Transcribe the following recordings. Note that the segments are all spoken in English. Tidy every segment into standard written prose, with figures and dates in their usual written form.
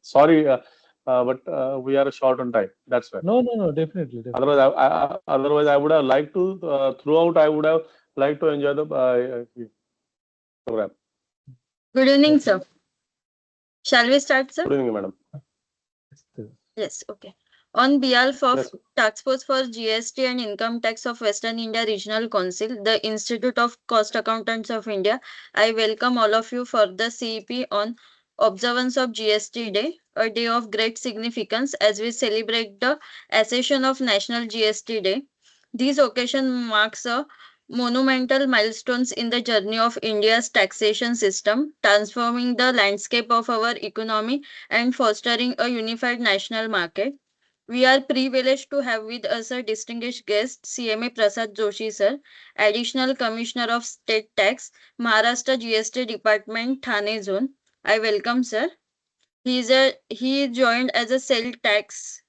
Sorry, but we are short on time. That's why. No, definitely. Otherwise, I would have liked to throughout. I would have liked to enjoy the program. Good evening, sir. Shall we start, sir? Good evening, madam. Yes, okay. On behalf of Yes. Task Force for GST and Income Tax of Western India Regional Council, the Institute of Cost Accountants of India, I welcome all of you for the CEP on Observance of GST Day, a day of great significance as we celebrate the accession of National GST Day. This occasion marks a monumental milestones in the journey of India's taxation system, transforming the landscape of our economy and fostering a unified national market. We are privileged to have with us a distinguished guest, CMA Prasad Joshi sir, Additional Commissioner of State Tax, Maharashtra GST Department, Thane Zone. I welcome sir. He joined as a sales tax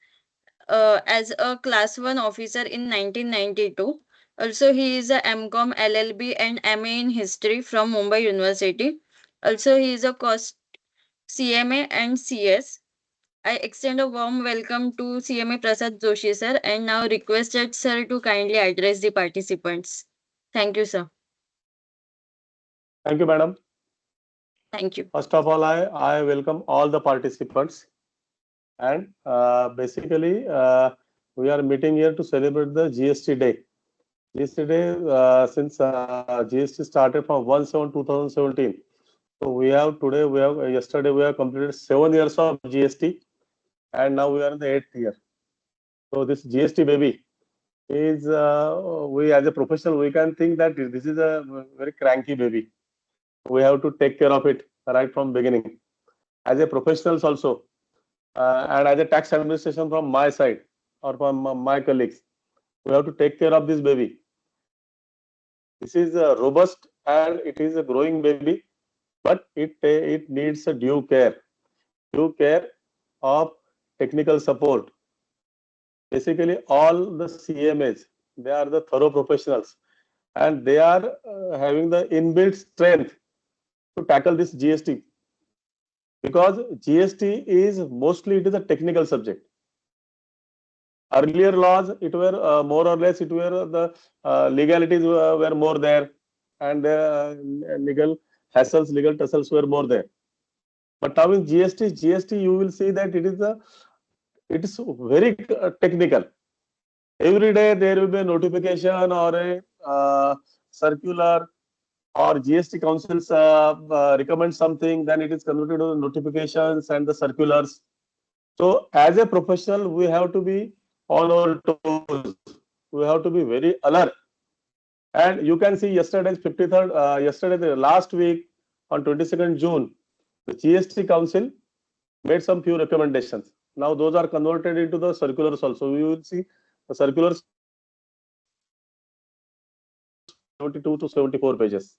as a class 1 officer in 1992. Also, he is a MCOM LLB and MA in history from Mumbai University. Also, he is a cost CMA and CS. I extend a warm welcome to CMA Prasad Joshi sir and now requested sir to kindly address the participants. Thank you, sir. Thank you, madam. Thank you. First of all, I welcome all the participants, and basically we are meeting here to celebrate the GST Day. GST Day, since GST started from 1/7/2017. So we have today, yesterday we have completed 7 years of GST, and now we are in the 8th year. So this GST baby is, we as a professional, we can think that this is a very cranky baby. We have to take care of it right from beginning. As a professionals also, and as a tax administration from my side or from my colleagues, we have to take care of this baby. This is a robust and it is a growing baby, but it needs a due care of technical support. Basically, all the CMAs, they are the thorough professionals, and they are having the inbuilt strength to tackle this GST, because GST is mostly, it is a technical subject. Earlier laws, it were more or less, it were the legalities were more there, and legal hassles, legal tussles were more there. But now in GST, you will see that it is very technical. Every day there will be a notification or a circular, or GST councils recommend something, then it is converted to the notifications and the circulars. So as a professional, we have to be on our toes. We have to be very alert. And you can see yesterday's 53rd, yesterday, the last week on 22nd June, the GST Council made some few recommendations. Now those are converted into the circulars also. We will see the circulars 72 to 74 pages.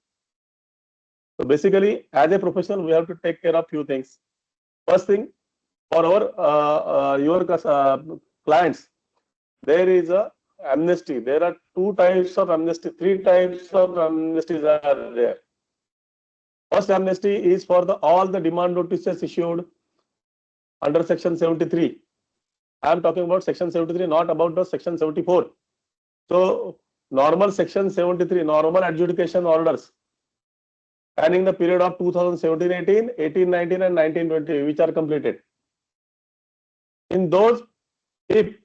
So basically, as a professional, we have to take care of few things. First thing, for our your clients, there is a amnesty. There are 2 types of amnesty, 3 types of amnesties are there. First amnesty is for all the demand notices issued under Section 73. I am talking about Section 73, not about the Section 74. So normal Section 73, normal adjudication orders spanning the period of 2017-18, 18-19 and 19-20, which are completed. In those, if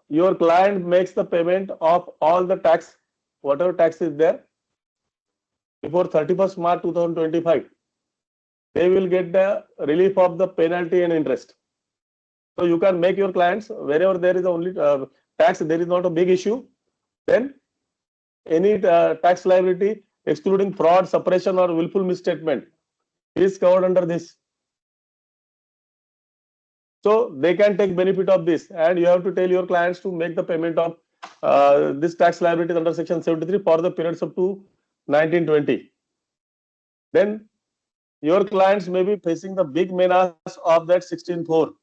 your client makes the payment of all the tax, whatever tax is there, before 31st March 2025, they will get the relief of the penalty and interest. So you can make your clients, wherever there is only tax, there is not a big issue, then any tax liability excluding fraud, suppression or willful misstatement is covered under this. So they can take benefit of this, and you have to tell your clients to make the payment of this tax liability under Section 73 for the periods up to 1920. Then your clients may be facing the big menace of that 16(4).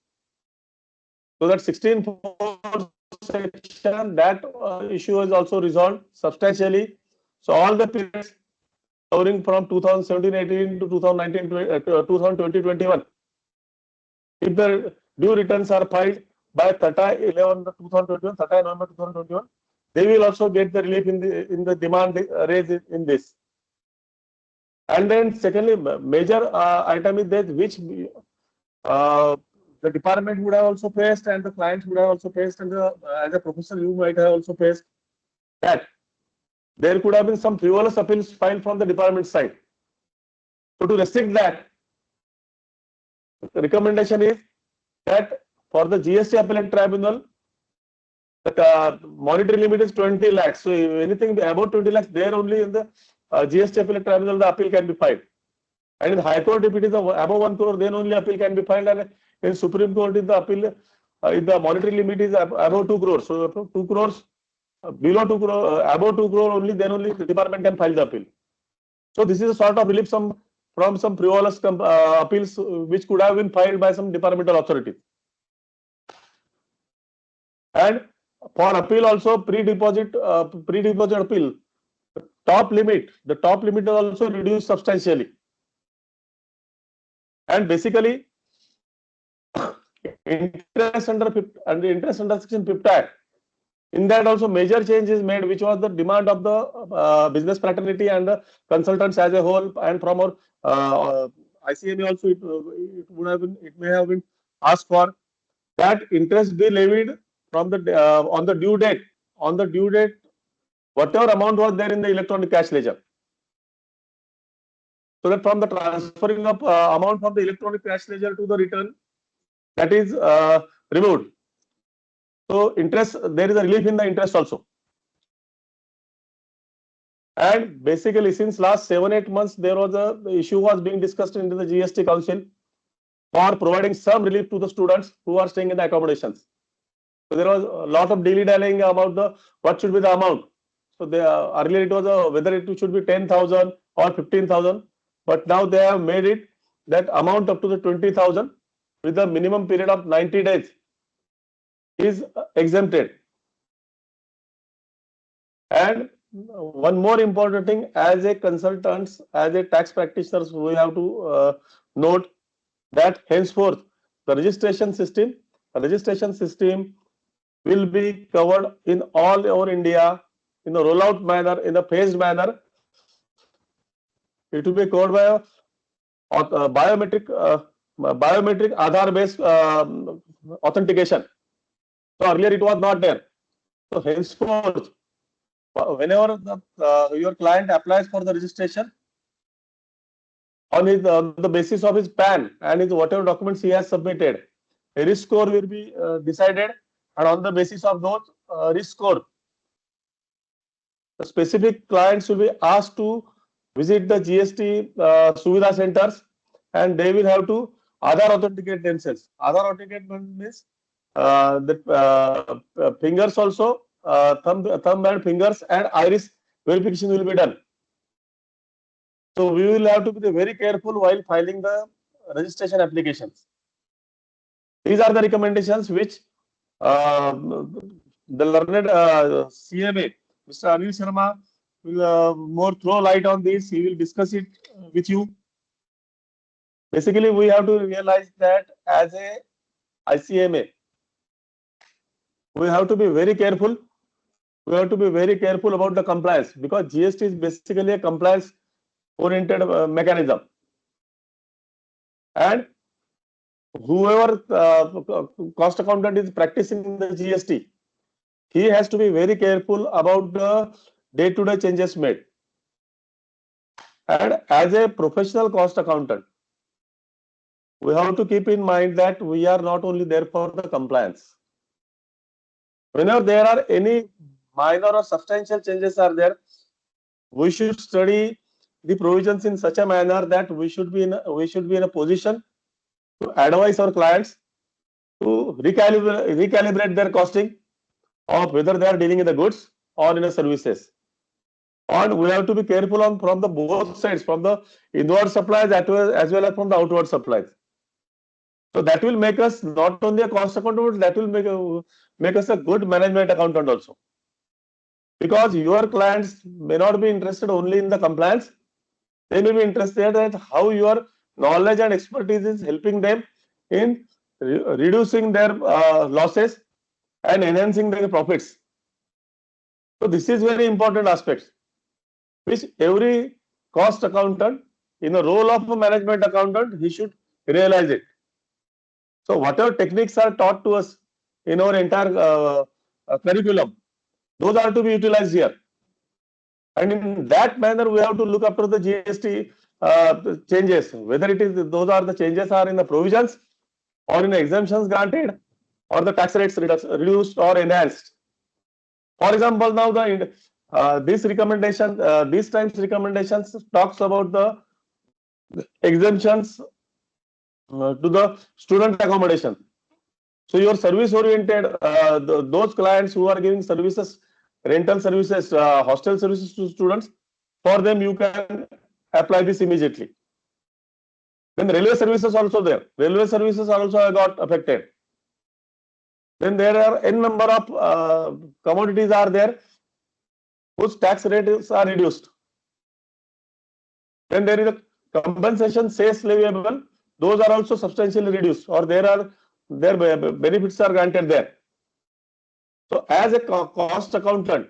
So that 16(4) section, that issue is also resolved substantially. So all the periods covering from 2017-18 to 2019-20, 2020-21, if the due returns are filed by 30/11/2021, 30 November 2021, they will also get the relief in the demand raised in this. And then secondly, major item is that which the department would have also faced, and the clients would have also faced, and as a professor you might have also faced, that there could have been some frivolous appeals filed from the department side. So to restrict that, the recommendation is that for the GST appellate tribunal, the monetary limit is 20 lakhs. So anything above 20 lakhs, there only in the GST appellate tribunal the appeal can be filed. And in the High Court, if it is above 1 crore, then only appeal can be filed. And in Supreme Court, if the appeal, if the monetary limit is above 2 crores, so 2 crores, below 2 crore, above 2 crore only, then only the department can file the appeal. So this is a sort of relief from some frivolous appeals which could have been filed by some departmental authorities. And for appeal also, pre-deposit appeal, the top limit is also reduced substantially. And basically, interest under Section 50 Act, in that also major change is made, which was the demand of the business fraternity and the consultants as a whole, and from our ICMAI also it may have been asked for that interest be levied from the on the due date, whatever amount was there in the electronic cash ledger. So that from the transferring of amount from the electronic cash ledger to the return, that is removed. So interest, there is a relief in the interest also. And basically, since last 7-8 months, there was the issue was being discussed in the GST Council for providing some relief to the students who are staying in the accommodations. So there was a lot of dilly-dallying about what should be the amount. So earlier it was whether it should be 10,000 or 15,000, but now they have made it that amount up to the 20,000 with a minimum period of 90 days is exempted. And one more important thing, as a consultants, as a tax practitioners, we have to note that henceforth the registration system will be covered in all over India in a rollout manner, in a phased manner. It will be covered by a biometric Aadhaar based authentication. So earlier it was not there. So henceforth, whenever your client applies for the registration, on the basis of his PAN and his whatever documents he has submitted, a risk score will be decided, and on the basis of those risk score, the specific clients will be asked to visit the GST Suvidha centers, and they will have to Aadhaar authenticate themselves. Aadhaar authenticate means the fingers also, thumb and fingers and iris verification will be done. So we will have to be very careful while filing the registration applications. These are the recommendations which the learned CMA, Mr. Anil Sharma, will more throw light on this. He will discuss it with you. Basically, we have to realize that as a ICMA, we have to be very careful. We have to be very careful about the compliance, because GST is basically a compliance oriented mechanism, and whoever cost accountant is practicing the GST, he has to be very careful about the day-to-day changes made. And as a professional cost accountant, we have to keep in mind that we are not only there for the compliance. Whenever there are any minor or substantial changes are there, we should study the provisions in such a manner that we should be in a position to advise our clients to recalibrate their costing of whether they are dealing in the goods or in the services. And we have to be careful from the both sides, from the inward supplies as well as from the outward supplies. So that will make us not only a cost accountant, that will make us a good management accountant also. Because your clients may not be interested only in the compliance, they may be interested in how your knowledge and expertise is helping them in reducing their losses and enhancing their profits. So this is very important aspect, which every cost accountant in the role of a management accountant, he should realize it. So whatever techniques are taught to us in our entire curriculum, those are to be utilized here. And in that manner, we have to look after the GST changes, whether it is those are the changes are in the provisions or in the exemptions granted or the tax rates reduced or enhanced. For example, now this recommendation, this time's recommendations talks about the exemptions to the student accommodation. So your service oriented, those clients who are giving services, rental services, hostel services to students, for them you can apply this immediately. Then railway services also there. Railway services also got affected. Then there are n number of commodities are there whose tax rates are reduced. Then there is a compensation cess leviable. Those are also substantially reduced, or their benefits are granted there. So as a cost accountant,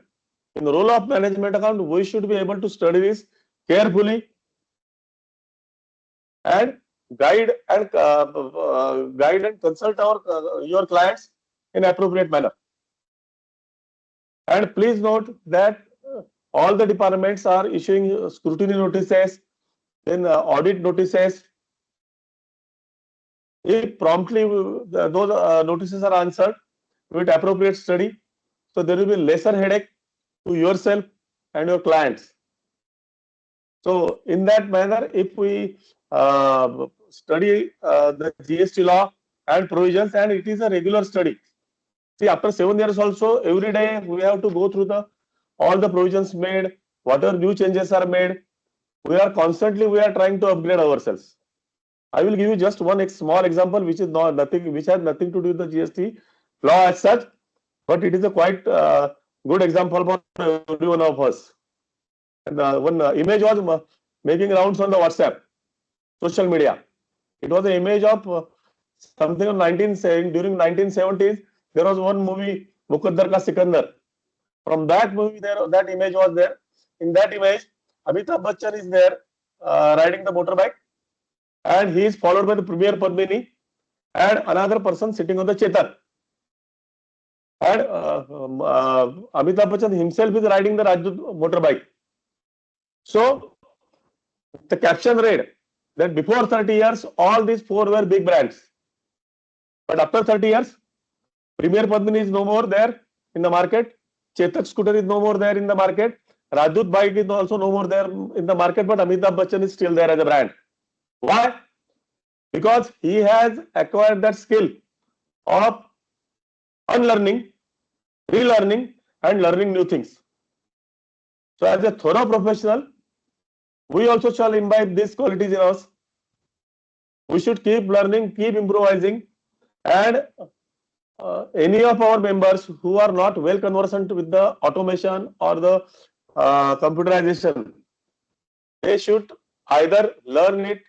in the role of management account, we should be able to study this carefully and guide and consult your clients in appropriate manner. And please note that all the departments are issuing scrutiny notices, then audit notices. If promptly those notices are answered with appropriate study, so there will be lesser headache to yourself and your clients. So in that manner, if we study the GST law and provisions, and it is a regular study. See, after 7 years also, every day we have to go through all the provisions made, whatever new changes are made. We are trying to upgrade ourselves. I will give you just one small example, which has nothing to do with the GST law as such, but it is a quite good example for every one of us. And one image was making rounds on the WhatsApp, social media. It was an image of something of during 1970s. There was one movie, Muqaddar Ka Sikandar. From that movie, that image was there. In that image, Amitabh Bachchan is there riding the motorbike, and he is followed by the Premier Padmini and another person sitting on the Chetan. And Amitabh Bachchan himself is riding the Rajdoot motorbike. So the caption read that before 30 years, all these four were big brands. But after 30 years, Premier Padmini is no more there in the market. Chetak scooter is no more there in the market. Rajdoot bike is also no more there in the market, but Amitabh Bachchan is still there as a brand. Why? Because he has acquired that skill of unlearning, relearning, and learning new things. So as a thorough professional, we also shall imbibe these qualities in us. We should keep learning, keep improvising, and any of our members who are not well conversant with the automation or the computerization, they should either learn it.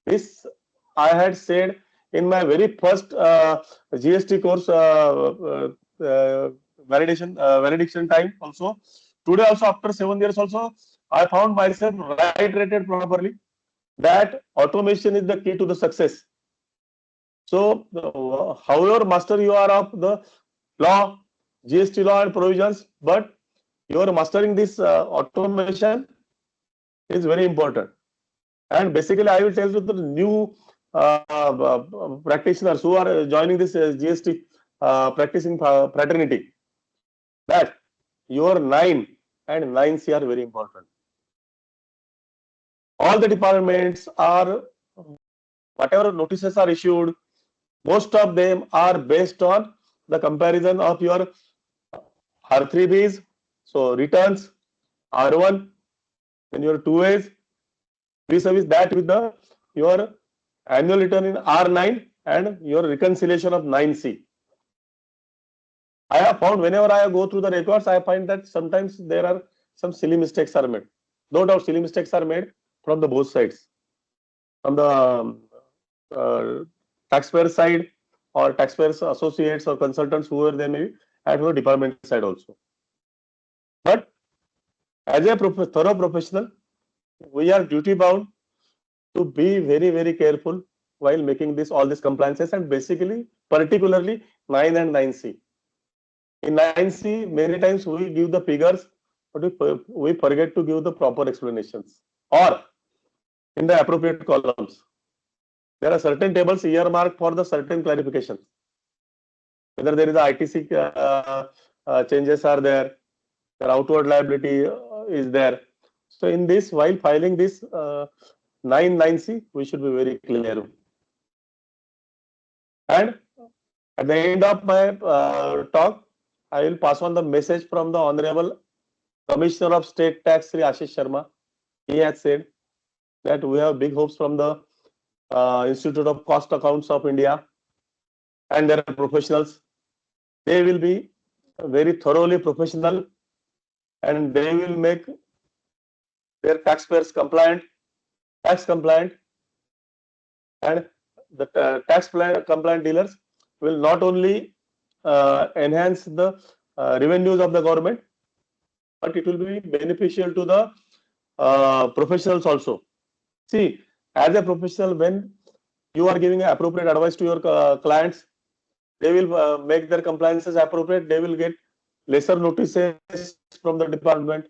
This I had said in my very first GST course validation time also. Today also, after 7 years also, I found myself rated properly that automation is the key to the success. So however master you are of the law, GST law and provisions, but you are mastering this automation is very important. And basically, I will tell you the new practitioners who are joining this GST practicing fraternity, that your 9 and 9C are very important. All the departments are, whatever notices are issued, most of them are based on the comparison of your R3Bs, so returns, R1, then your 2As, vis-a-vis that with your annual return in R9 and your reconciliation of 9C. I have found whenever I go through the records, I find that sometimes there are some silly mistakes are made. No doubt silly mistakes are made from the both sides. From the taxpayer side, or taxpayers associates or consultants, whoever they may be, at your department side also. But as a thorough professional, we are duty bound to be very, very careful while making all these compliances, and basically particularly 9 and 9C. In 9C, many times we give the figures, but we forget to give the proper explanations, or in the appropriate columns. There are certain tables earmarked for the certain clarifications. Whether there is a ITC changes are there, their outward liability is there. So in this, while filing this 9C, we should be very clear. And at the end of my talk, I will pass on the message from the Honorable Commissioner of State Tax, Sri Ashish Sharma. He has said that we have big hopes from the Institute of Cost Accounts of India and their professionals. They will be very thoroughly professional, and they will make their taxpayers tax compliant, and the tax compliant dealers will not only enhance the revenues of the government, but it will be beneficial to the professionals also. See, as a professional, when you are giving appropriate advice to your clients, they will make their compliances appropriate. They will get lesser notices from the department.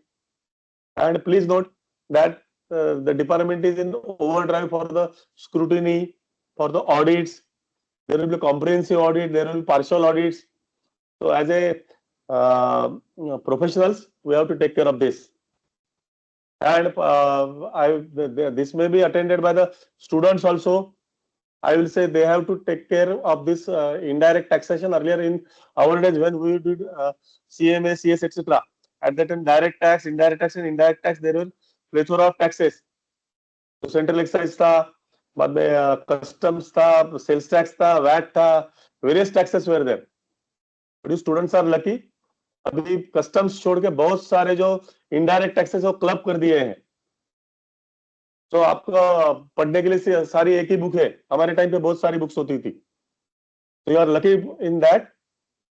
And please note that the department is in overdrive for the scrutiny, for the audits. There will be comprehensive audit, there will be partial audits. So as a professionals, we have to take care of this. And this may be attended by the students also. I will say they have to take care of this indirect taxation. Earlier in our days, when we did CMA, CS, etc., at that time, direct tax, indirect tax, and indirect tax, there were plethora of taxes. तो central excise था, बाद में customs था, sales tax था, VAT था, various taxes were there. But students are lucky, अभी customs छोड़ के बहुत सारे जो इनडायरेक्ट टैक्सेस वो क्लब कर दिए हैं. तो आपको पढ़ने के लिए सारी एक ही बुक है. हमारे टाइम पे बहुत सारी बुक्स होती थी. So you are lucky in that.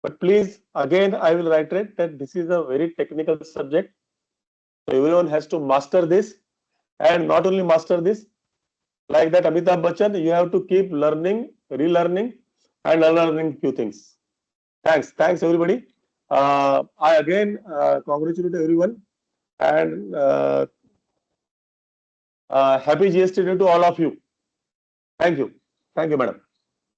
But please, again, I will reiterate that this is a very technical subject. So everyone has to master this, and not only master this, like that Amitabh Bachchan, you have to keep learning, relearning, and unlearning few things. Thanks everybody. I again congratulate everyone, and happy GST Day to all of you. Thank you, madam.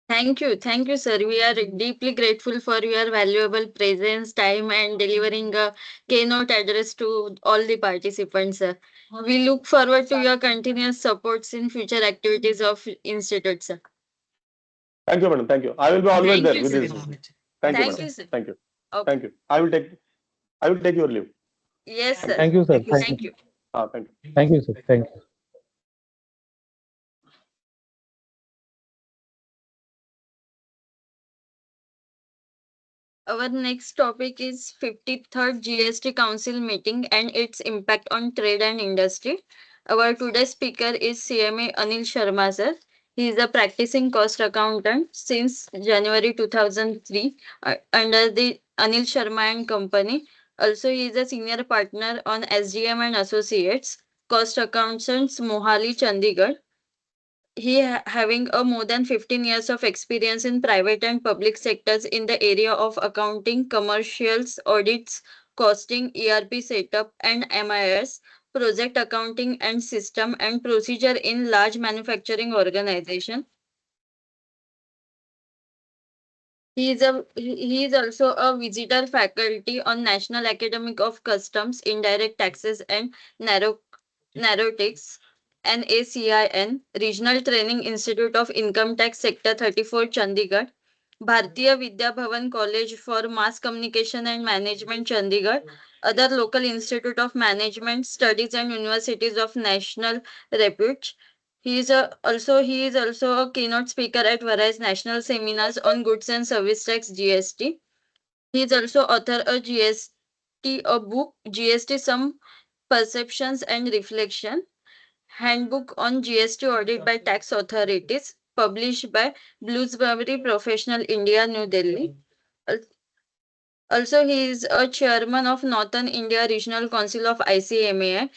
Thank you, sir. We are deeply grateful for your valuable presence, time, and delivering a keynote address to all the participants, sir. We look forward to your continuous supports in future activities of Institute, sir. Thank you, madam. Thank you. I will be always Thank there you, with sir. this. Thank you, madam. sir. Thank you. Okay. Thank you. I will take your leave. Yes, sir. Thank you, sir. Thank you. Thank you. Thank you, sir. Thank you. Our next topic is 53rd GST Council meeting and its impact on trade and industry. Our today's speaker is CMA Anil Sharma, sir. He is a practicing cost accountant since January 2003 under the Anil Sharma and Company. Also, he is a senior partner on SGM and Associates, Cost Accountants, Mohali, Chandigarh. Having a more than 15 years of experience in private and public sectors in the area of accounting, commercials, audits, costing, ERP setup, and MIS, project accounting and system and procedure in large manufacturing organization. He is also a visitor faculty on National Academy of Customs, Indirect Taxes and Narcotics, NACIN, Regional Training Institute of Income Tax Sector 34, Chandigarh, Bharatiya Vidya Bhavan College for Mass Communication and Management, Chandigarh, other local Institute of Management Studies and universities of national repute. He is also a keynote speaker at various national seminars on goods and service tax GST. He is also author of a book GST Some Perceptions and Reflection, Handbook on GST Audit by Tax Authorities, published by Bloomsbury Professional India, New Delhi. Also, he is a chairman of Northern India Regional Council of ICMAI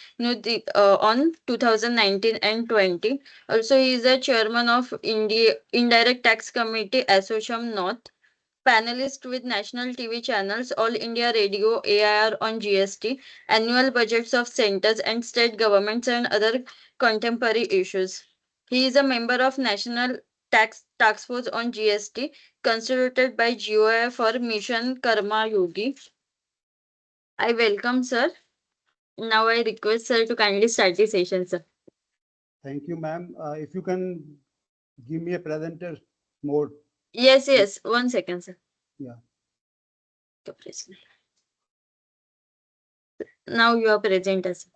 on 2019 and 20. Also, he is a chairman of India Indirect Tax Committee, Association North. Panelist with national TV channels, All India Radio, AIR on GST, annual budgets of centers and state governments, and other contemporary issues. He is a member of National Tax Force on GST, constituted by GOI for Mission Karma Yogi. I welcome, sir. Now I request sir to kindly start the session, sir. Thank you, ma'am. If you can give me a presenter mode. Yes. 1 second, sir. Yeah. Now you are present, sir.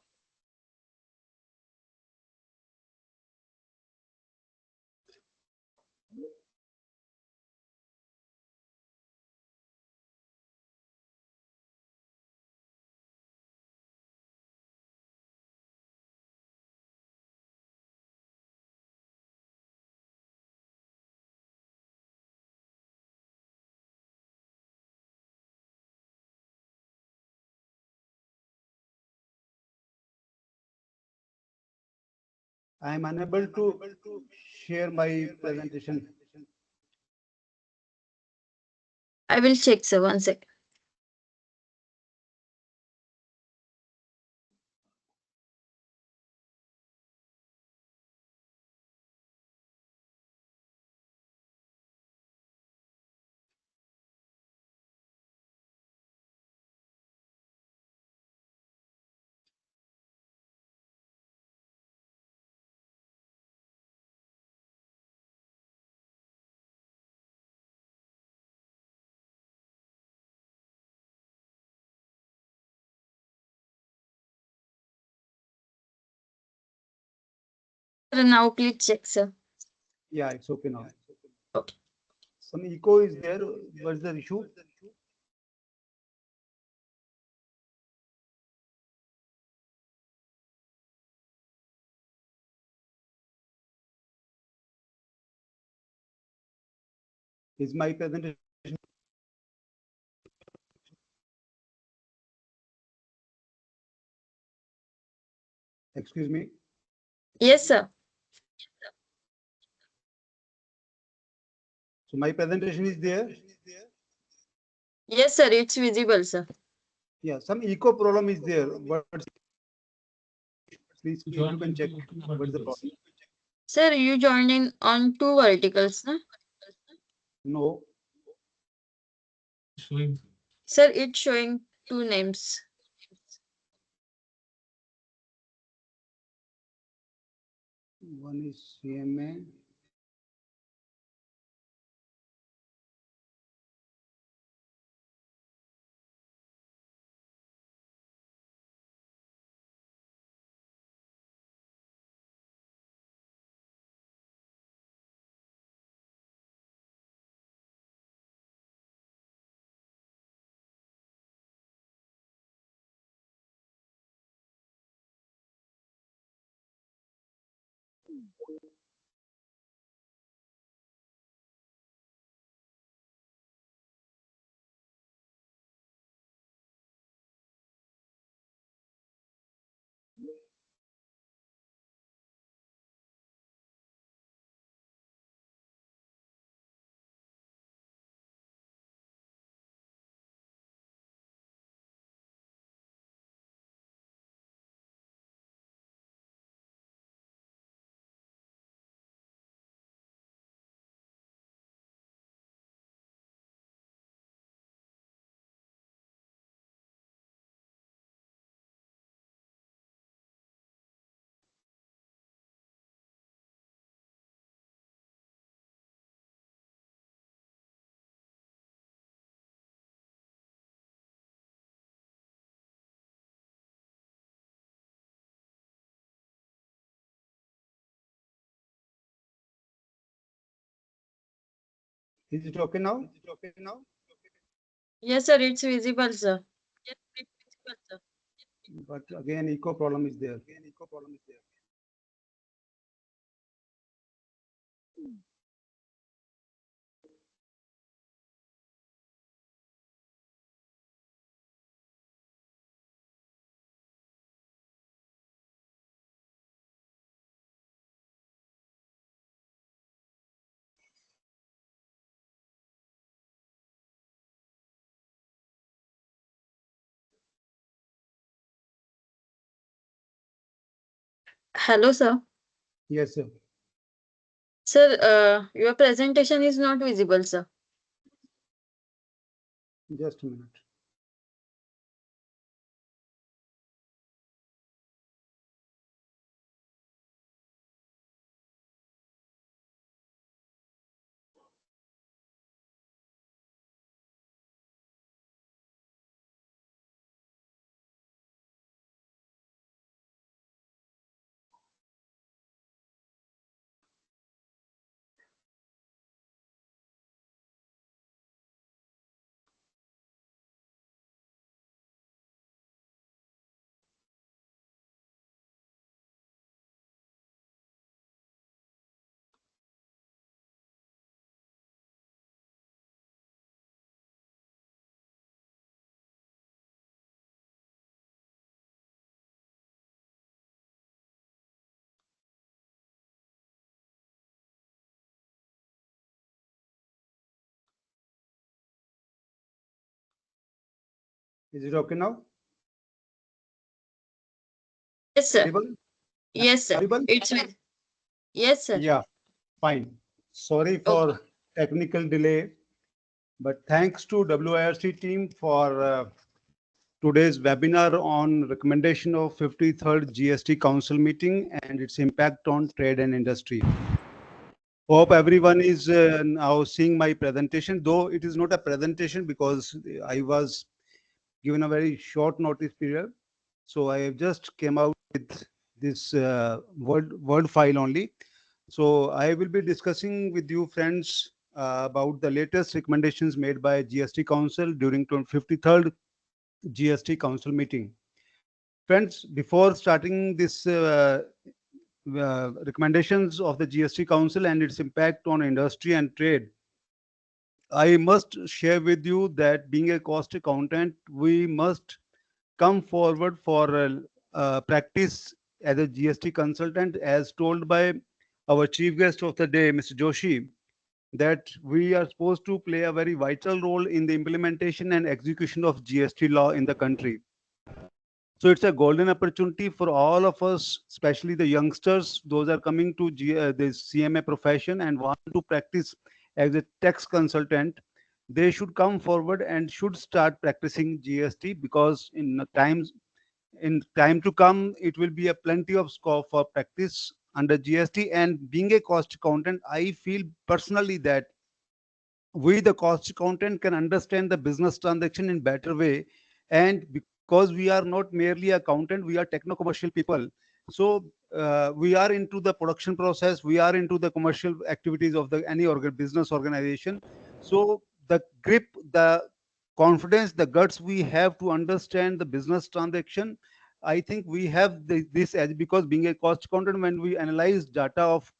I am unable to share my presentation. I will check, sir. 1 second. Now please check, sir. Yeah, it's okay now. Okay. Some echo is there. What's the issue? Is my presentation? Excuse me. Yes, sir. So my presentation is there. Yes, sir. It's visible, sir. Yeah, some echo problem is there. Please, if you can check what's the problem. Sir, you joined in on two verticals, no? No. Sir, it's showing two names. One is CMA. Is it okay now? Yes, sir. It's visible, sir. But again, echo problem is there. Hello, sir. Yes, sir. Sir, your presentation is not visible, sir. Just a minute. Is it okay now? Yes, sir. Audible? Yes, sir. Audible? It's with. Yes, sir. Yeah, fine. Sorry for technical delay, but thanks to WIRC team for today's webinar on recommendation of 53rd GST Council meeting and its impact on trade and industry. Hope everyone is now seeing my presentation, though it is not a presentation because I was given a very short notice period. So I have just came out with this word file only. So I will be discussing with you friends about the latest recommendations made by GST Council during 53rd GST Council meeting. Friends, before starting this recommendations of the GST Council and its impact on industry and trade, I must share with you that being a cost accountant, we must come forward for practice as a GST consultant, as told by our chief guest of the day, Mr. Joshi, that we are supposed to play a very vital role in the implementation and execution of GST law in the country. So it's a golden opportunity for all of us, especially the youngsters, those are coming to the CMA profession and want to practice as a tax consultant. They should come forward and should start practicing GST, because in time to come, it will be a plenty of scope for practice under GST. And being a cost accountant, I feel personally that we the cost accountant can understand the business transaction in better way, and because we are not merely accountant, we are techno commercial people. So we are into the production process, we are into the commercial activities of the any business organization. So the grip, the confidence, the guts we have to understand the business transaction, I think we have this as, because being a cost accountant, when we analyze data of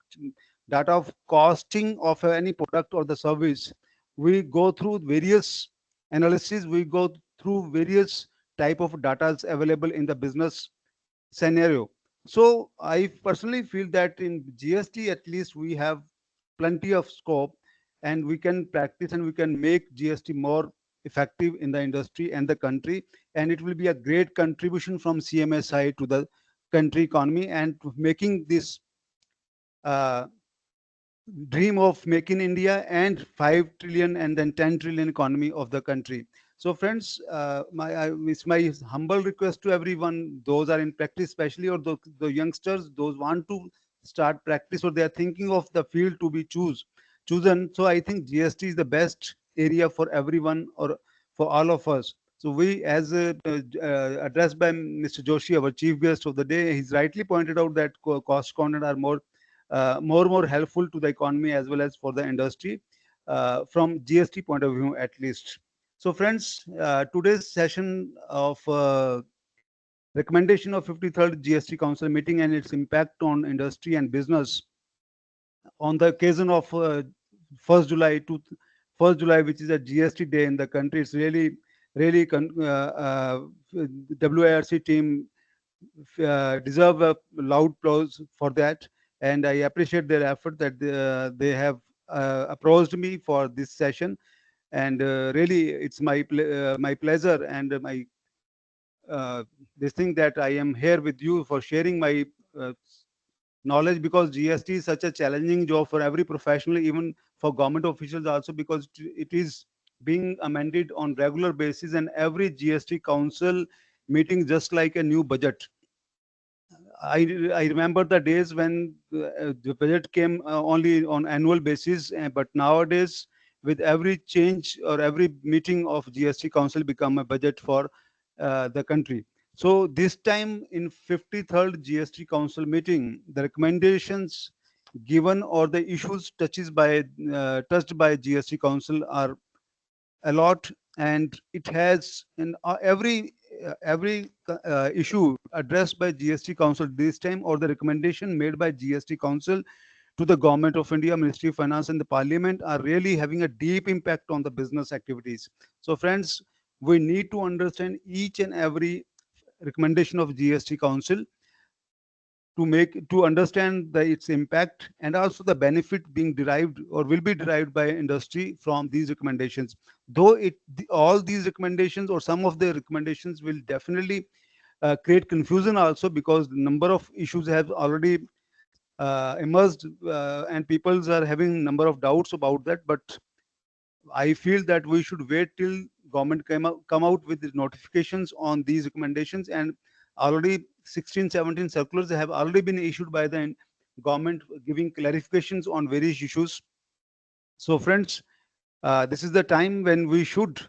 costing of any product or the service, we go through various analysis, we go through various type of data available in the business scenario. So I personally feel that in GST at least we have plenty of scope, and we can practice and we can make GST more effective in the industry and the country, and it will be a great contribution from CMA side to the country economy, and making this uh, dream of Make in India and 5 trillion and then 10 trillion economy of the country. So friends, it's my humble request to everyone, those are in practice especially, or the youngsters, those want to start practice, or they are thinking of the field to be chosen. So I think GST is the best area for everyone, or for all of us. So we, as addressed by Mr. Joshi, our chief guest of the day, he's rightly pointed out that cost content are more helpful to the economy as well as for the industry, from GST point of view at least. So friends, today's session of recommendation of 53rd GST Council meeting and its impact on industry and business on the occasion of 1st July to 1st July, which is a GST day in the country. It's really WIRC team deserve a loud applause for that, and I appreciate their effort that they have approached me for this session. And really, it's my pleasure and my this thing that I am here with you for sharing my knowledge, because GST is such a challenging job for every professional, even for government officials also, because it is being amended on regular basis, and every GST council meeting just like a new budget. I remember the days when the budget came only on annual basis, but nowadays with every change or every meeting of GST Council become a budget for the country. So this time in 53rd GST Council meeting, the recommendations given or the issues touched by GST Council are a lot, and it has in every issue addressed by GST Council this time, or the recommendation made by GST Council to the Government of India, Ministry of Finance and the Parliament, are really having a deep impact on the business activities. So friends, we need to understand each and every recommendation of GST Council to understand its impact, and also the benefit being derived or will be derived by industry from these recommendations. Though all these recommendations or some of the recommendations will definitely create confusion also, because the number of issues have already emerged, and people are having number of doubts about that. But I feel that we should wait till government come out with the notifications on these recommendations, and already 16, 17 circulars have already been issued by the government giving clarifications on various issues. So friends, this is the time when we should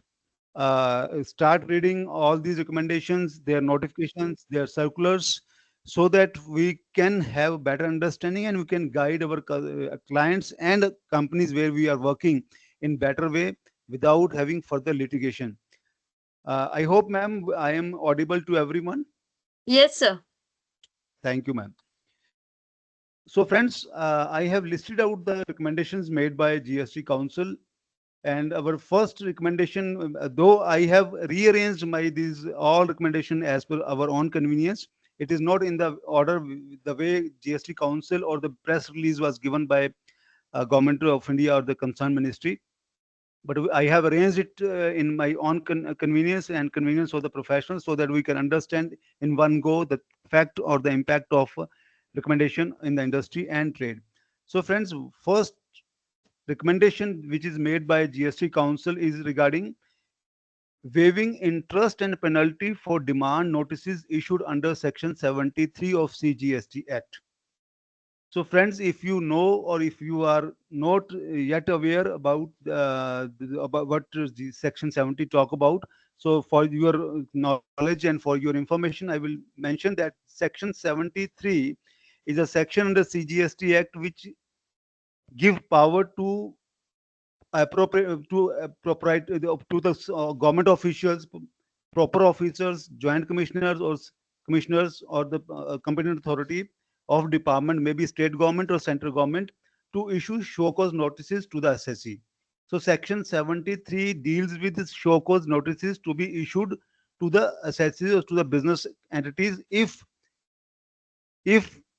start reading all these recommendations, their notifications, their circulars, so that we can have better understanding and we can guide our clients and companies where we are working in better way without having further litigation. I hope, ma'am, I am audible to everyone. Yes, sir. Thank you, ma'am. So friends, I have listed out the recommendations made by GST Council. And our first recommendation, though I have rearranged these all recommendation as per our own convenience, it is not in the order the way GST Council or the press release was given by Government of India or the concerned ministry. But I have arranged it in my own convenience and convenience of the professionals, so that we can understand in one go the fact or the impact of recommendation in the industry and trade. So friends, first recommendation which is made by GST Council is regarding waiving interest and penalty for demand notices issued under Section 73 of CGST Act. So friends, if you know or if you are not yet aware about what the Section 70 talk about, so for your knowledge and for your information, I will mention that Section 73 is a section under CGST Act which give power to appropriate to the government officials, proper officers, joint commissioners or commissioners, or the competent authority of department, maybe state government or central government, to issue show cause notices to the assessee. So Section 73 deals with show cause notices to be issued to the assessees or to the business entities if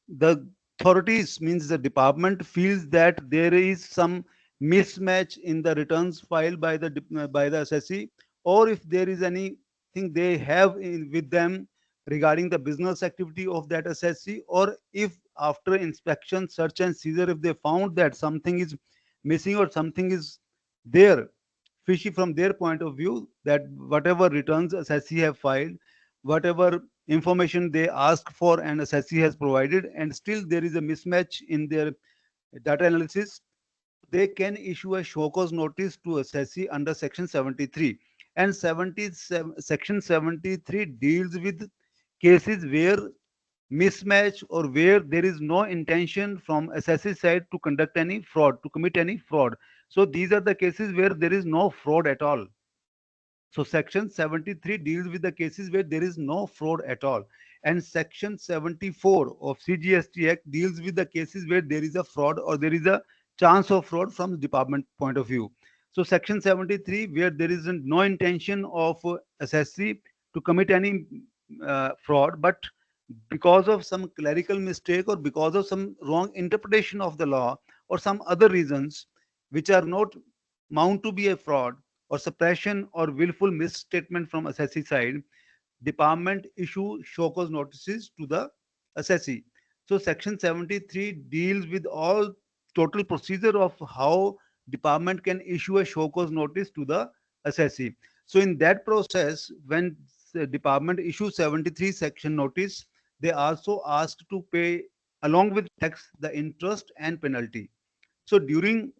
the authorities, means the department, feels that there is some mismatch in the returns filed by the assessee, or if there is anything they have with them regarding the business activity of that assessee, or if after inspection, search and seizure, if they found that something is missing or something is there fishy from their point of view, that whatever returns assessee have filed, whatever information they ask for and assessee has provided, and still there is a mismatch in their data analysis, they can issue a show cause notice to assessee under Section 73. And Section 73 deals with cases where mismatch or where there is no intention from assessee side to conduct any fraud, to commit any fraud. So these are the cases where there is no fraud at all. So Section 73 deals with the cases where there is no fraud at all. And Section 74 of CGST Act deals with the cases where there is a fraud or there is a chance of fraud from the department point of view. So Section 73, where there is no intention of assessee to commit any fraud, but because of some clerical mistake or because of some wrong interpretation of the law or some other reasons which are not mount to be a fraud or suppression or willful misstatement from assessee side, department issue show cause notices to the assessee. So Section 73 deals with all total procedure of how department can issue a show cause notice to the assessee. So in that process, when the department issues 73 section notice, they also asked to pay along with tax the interest and penalty. So during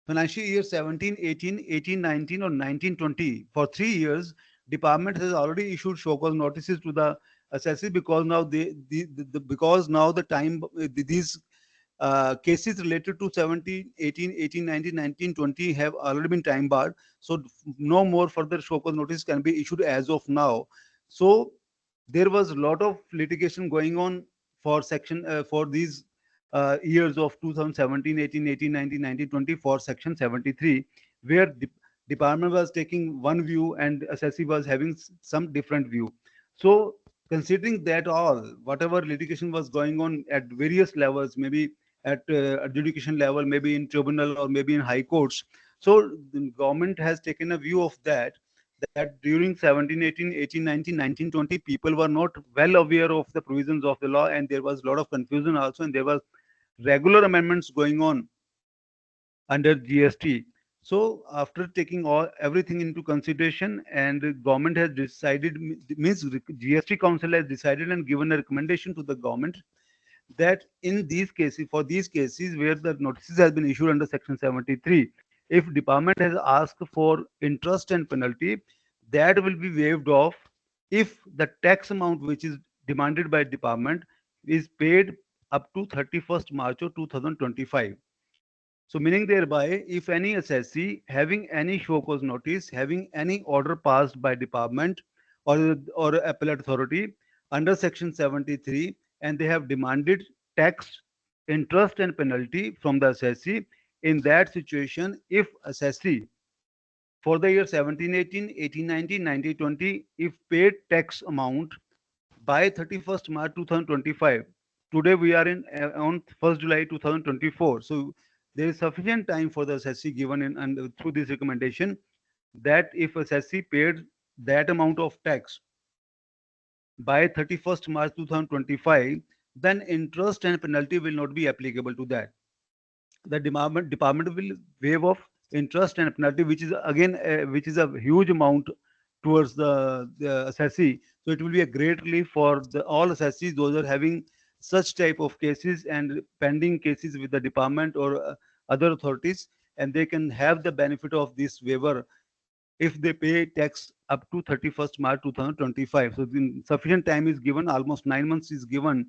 financial year 17, 18, 18, 19 or 19, 20, for 3 years, department has already issued show cause notices to the assessee because now because now the time these cases related to 17, 18, 18, 19, 19, 20 have already been time barred. So no more further show cause notice can be issued as of now. So there was a lot of litigation going on for these years of 2017, 18, 18, 19, 19, 20 for Section 73, where department was taking one view and assessee was having some different view. So considering that all, whatever litigation was going on at various levels, maybe at adjudication level, maybe in tribunal or maybe in high courts. So the government has taken a view of that during 17, 18, 18, 19, 19, 20, people were not well aware of the provisions of the law, and there was a lot of confusion also, and there was regular amendments going on under GST. So after taking all everything into consideration, and the government has decided, means GST Council has decided and given a recommendation to the government that in these cases, for these cases where the notices has been issued under Section 73, if department has asked for interest and penalty, that will be waived off if the tax amount which is demanded by department is paid up to 31st March of 2025. So meaning thereby, if any assessee having any show cause notice, having any order passed by department or appellate authority under Section 73, and they have demanded tax, interest and penalty from the assessee, in that situation, if assessee for the year 17, 18, 18, 19, 19, 20, if paid tax amount by 31st March 2025. Today we are in on 1st July 2024. So there is sufficient time for the assessee given in and through this recommendation that if assessee paid that amount of tax by 31st March 2025, then interest and penalty will not be applicable to that. The department will waive off interest and penalty, which is again which is a huge amount towards the assessee. So it will be a great relief for all assessees, those are having such type of cases and pending cases with the department or other authorities, and they can have the benefit of this waiver if they pay tax up to 31st March 2025. So sufficient time is given, almost 9 months is given,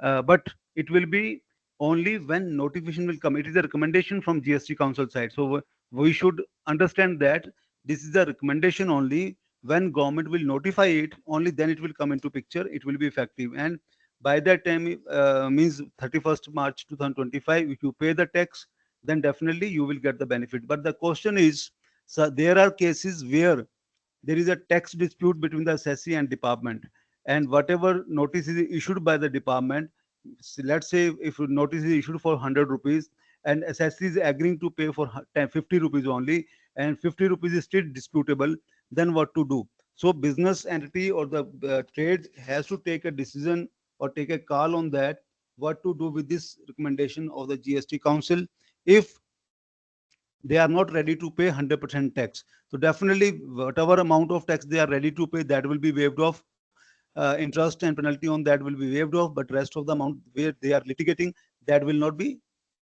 but it will be only when notification will come. It is a recommendation from GST Council side. So we should understand that this is a recommendation only. When government will notify it, only then it will come into picture. It will be effective, and by that time means 31st March 2025. If you pay the tax, then definitely you will get the benefit. But the question is, so there are cases where there is a tax dispute between the assessee and department, and whatever notice is issued by the department, let's say if a notice is issued for 100 rupees and assessee is agreeing to pay for 50 rupees only, and 50 rupees is still disputable, then what to do? So business entity or the trade has to take a decision or take a call on that, what to do with this recommendation of the GST Council. If they are not ready to pay 100% tax, so definitely whatever amount of tax they are ready to pay, that will be waived off. Interest and penalty on that will be waived off, but rest of the amount where they are litigating, that will not be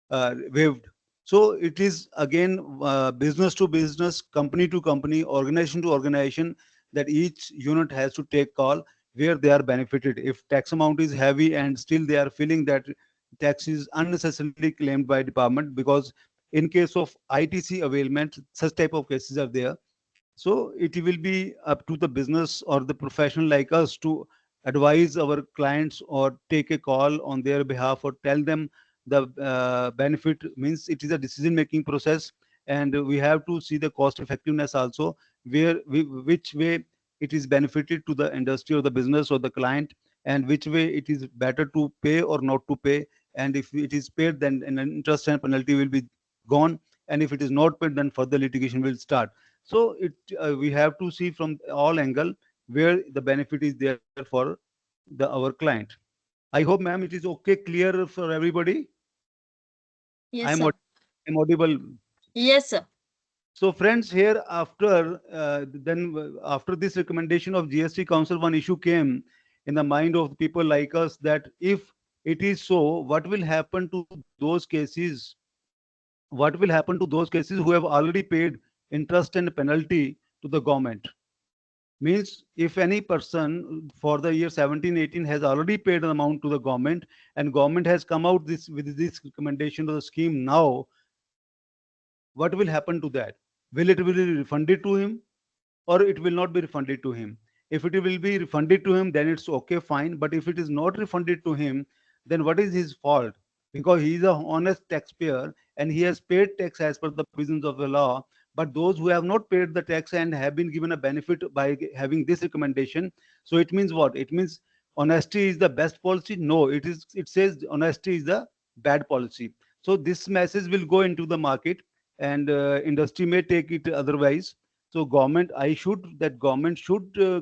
waived. So it is again business to business, company to company, organization to organization, that each unit has to take call where they are benefited. If tax amount is heavy and still they are feeling that tax is unnecessarily claimed by department, because in case of ITC availment, such type of cases are there. So it will be up to the business or the professional like us to advise our clients or take a call on their behalf or tell them the benefit. Means it is a decision making process, and we have to see the cost effectiveness also, which way it is benefited to the industry or the business or the client, and which way it is better to pay or not to pay. And if it is paid, then an interest and penalty will be gone, and if it is not paid, then further litigation will start. So we have to see from all angle where the benefit is there for our client. I hope, ma'am, it is okay, clear for everybody. Yes, I'm, sir. I'm audible. Yes, sir. So, friends, here after after this recommendation of GST Council, one issue came in the mind of people like us, that if it is so, what will happen to those cases? What will happen to those cases who have already paid interest and penalty to the government? Means if any person for the year 17-18 has already paid an amount to the government, and government has come out this with this recommendation to the scheme now, what will happen to that? Will it be refunded to him, or it will not be refunded to him? If it will be refunded to him, then it's okay, fine. But if it is not refunded to him, then what is his fault? Because he is a honest taxpayer and he has paid tax as per the provisions of the law. But those who have not paid the tax and have been given a benefit by having this recommendation, so it means what? It means honesty is the best policy? No, it is. It says honesty is the bad policy. So this message will go into the market, and industry may take it otherwise. So government should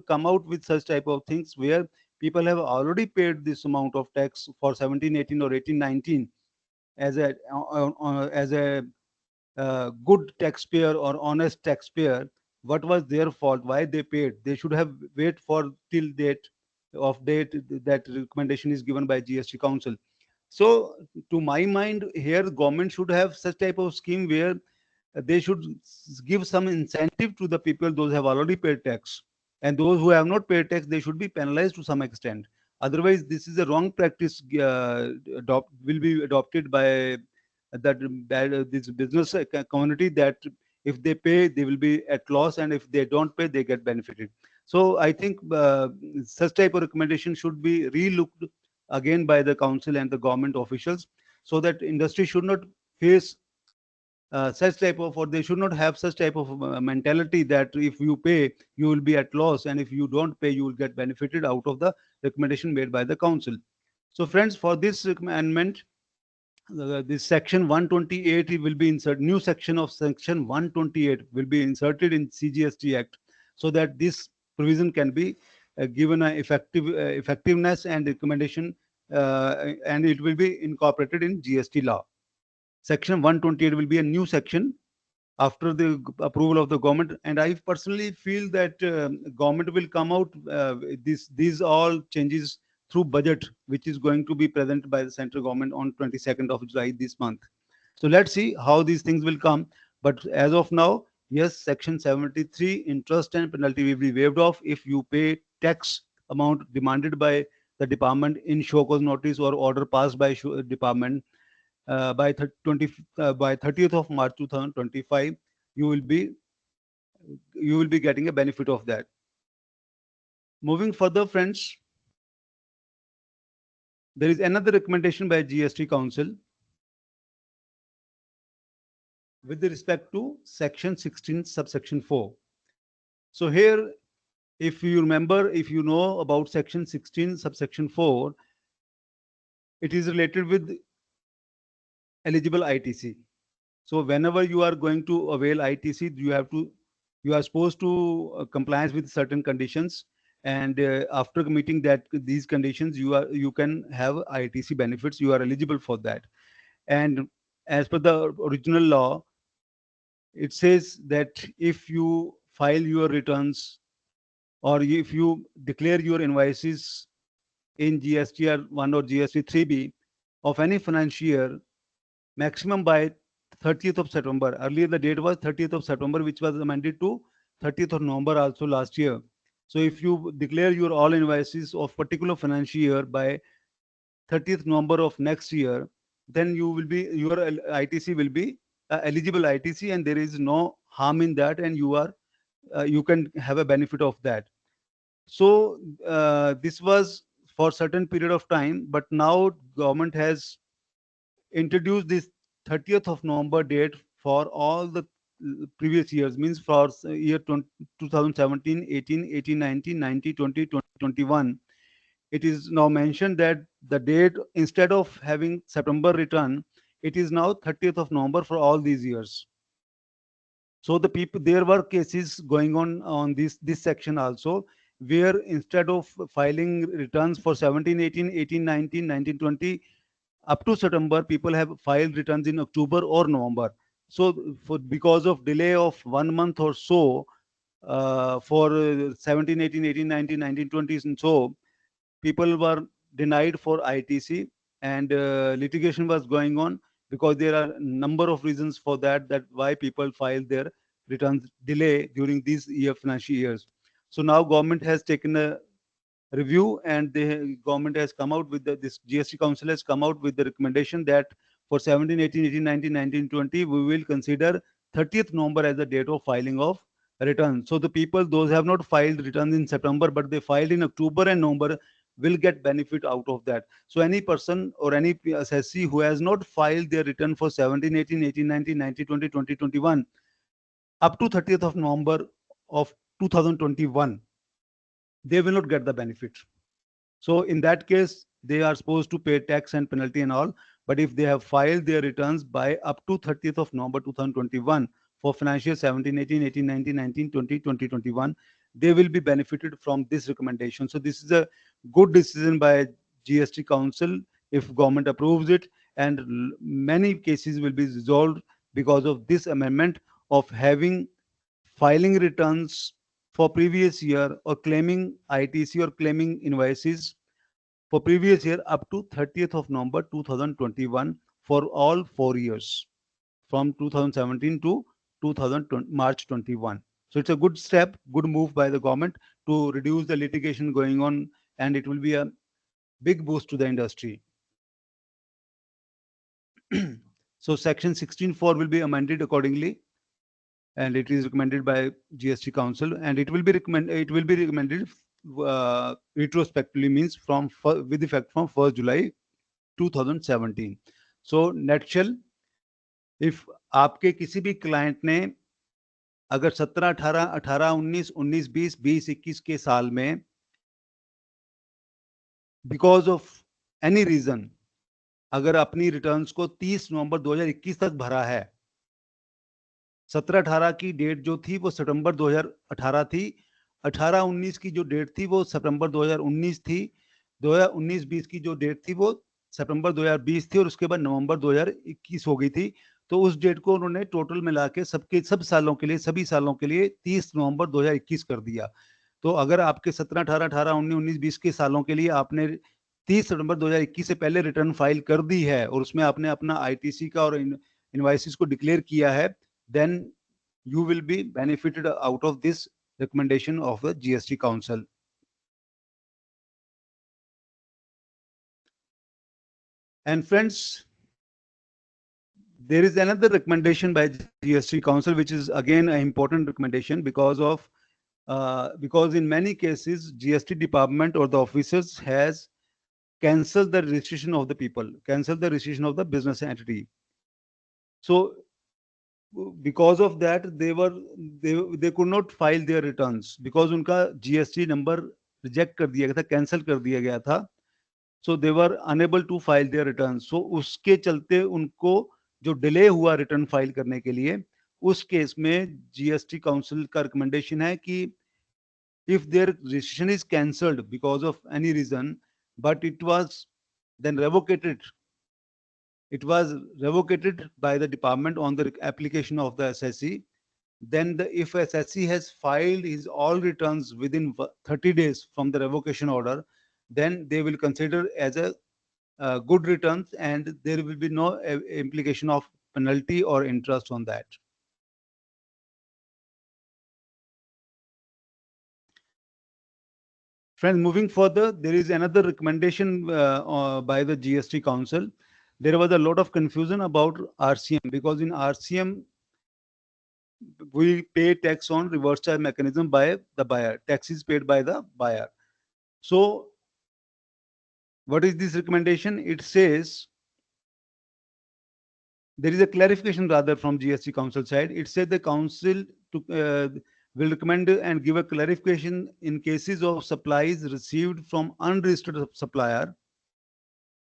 come out with such type of things where people have already paid this amount of tax for 17-18 or 18-19 as a good taxpayer or honest taxpayer. What was their fault? Why they paid? They should have wait for till date that recommendation is given by GST Council. So to my mind, here government should have such type of scheme where they should give some incentive to the people those have already paid tax, and those who have not paid tax, they should be penalized to some extent. Otherwise this is a wrong practice, will be adopted by this business community, that if they pay they will be at loss, and if they don't pay they get benefited. So I think such type of recommendation should be relooked again by the council and the government officials, so that industry should not face such type of, or they should not have such type of mentality that if you pay you will be at loss, and if you don't pay you will get benefited out of the recommendation made by the council. So friends, for this amendment, this section 128 will be inserted, new section of section 128 will be inserted in CGST Act, so that this provision can be given a effectiveness and recommendation, and it will be incorporated in GST law. Section 128 will be a new section after the approval of the government, and I personally feel that government will come out these all changes through budget, which is going to be present by the central government on 22nd of July this month. So let's see how these things will come. But as of now, yes, section 73 interest and penalty will be waived off if you pay tax amount demanded by the department in show cause notice or order passed by department by 30th of March 2025. you will be you will be getting a benefit of that. Moving further, friends, there is another recommendation by GST Council with respect to section 16 subsection 4. So here, if you remember, if you know about section 16 subsection 4, it is related with eligible ITC. So whenever you are going to avail ITC, you are supposed to compliance with certain conditions, and after meeting that these conditions, you can have ITC benefits. You are eligible for that. And as per the original law, it says that if you file your returns, or if you declare your invoices in GSTR1 or GST3B of any financial year, maximum by 30th of September. Earlier, the date was 30th of September, which was amended to 30th of November also last year. So if you declare your all invoices of particular financial year by 30th November of next year, then your ITC will be eligible ITC, and there is no harm in that, and you can have a benefit of that. So this was for certain period of time, but now government has introduced this 30th of November date for all the previous years, means for year 2017, 18, 18, 19, 90, 20, 21. It is now mentioned that the date, instead of having September return, it is now 30th of November for all these years. So the people, there were cases going on this section also, where instead of filing returns for 17, 18, 18, 19, 19, 20, up to September, people have filed returns in October or November. So because of delay of 1 month or so, for 17, 18, 18, 19, 19, 20s and so, people were denied for ITC, and litigation was going on, because there are a number of reasons for that, that why people file their returns delay during these financial years. So now government has taken a review, and the government has come out with this GST Council has come out with the recommendation that for 17, 18, 18, 19, 19, 20, we will consider 30th November as the date of filing of returns. So the people, those have not filed returns in September, but they filed in October and November, will get benefit out of that. So any person or any assessee who has not filed their return for 17, 18, 18, 19, 19, 20, 2021 up to 30th of November of 2021, they will not get the benefit. So in that case, they are supposed to pay tax and penalty and all. But if they have filed their returns by up to 30th of November 2021 for financial 17, 18, 18, 19, 19, 20, 2021, they will be benefited from this recommendation. So this is a good decision by GST Council if government approves it, and many cases will be resolved because of this amendment of having filing returns for previous year or claiming ITC or claiming invoices for previous year up to 30th of November 2021 for all 4 years from 2017 to 2020, March 21. So it's a good step, good move by the government to reduce the litigation going on, and it will be a big boost to the industry. So section 16.4 will be amended accordingly, and it is recommended by GST Council, and it will be recommended retrospectively, means from with effect from 1st July 2017. So nutshell, if आपके किसी भी client ने अगर 17, 18, 18, 19, 19, 20, 20, 21 के साल में because of any reason अगर अपनी रिटर्न्स को 30 नवंबर 2021 तक भरा है, 17-18 की डेट जो थी वो सितंबर 2018 थी, 18-19 की जो डेट थी वो सितंबर 2019 थी, 2019-20 की जो डेट थी वो सितंबर 2020 थी, और उसके बाद नवंबर 2021 हो गई थी। तो उस डेट को उन्होंने टोटल मिला के सब सालों के लिए, सभी सालों के लिए 30 नवंबर 2021 कर दिया। तो अगर आपके 17, 18, 18, 19, 19, 20 के सालों के लिए आपने 30 सितंबर 2021 से पहले रिटर्न फाइल कर दी है, और उसमें आपने अपना आईटीसी का और इनवाइसेस को डिक्लेयर किया है, then you will be benefited out of this recommendation of the GST Council. And friends, there is another recommendation by GST Council, which is again an important recommendation because in many cases GST department or the officers has cancelled the registration of the people, cancelled the registration of the business entity. So because of that they could not file their returns because उनका GST number reject कर दिया गया था, cancel कर दिया गया था. So they were unable to file their returns. So उसके चलते उनको जो डिले हुआ रिटर्न फाइल करने के लिए, उस केस में GST काउंसिल का रिकमेंडेशन है कि if their registration is cancelled because of any reason, but it was then revocated, it was revocated by the department on the application of the SSE, then if SSE has filed his all returns within 30 days from the revocation order, then they will consider as a good returns, and there will be no implication of penalty or interest on that. Friends, moving further, there is another recommendation by the GST Council. There was a lot of confusion about RCM because in RCM, we pay tax on reverse charge mechanism by the buyer. Tax is paid by the buyer. So what is this recommendation? It says, there is a clarification rather from GST Council side. It said the council will recommend and give a clarification in cases of supplies received from unregistered supplier.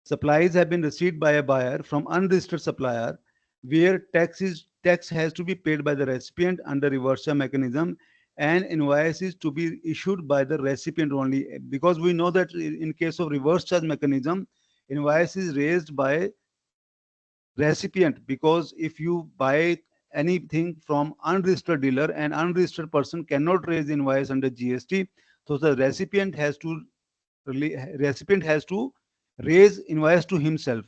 Supplies have been received by a buyer from unregistered supplier where tax has to be paid by the recipient under reverse charge mechanism, and invoices to be issued by the recipient only, because we know that in case of reverse charge mechanism, invoice is raised by recipient, because if you buy anything from unregistered dealer, an unregistered person cannot raise invoice under GST, so the recipient has to raise invoice to himself,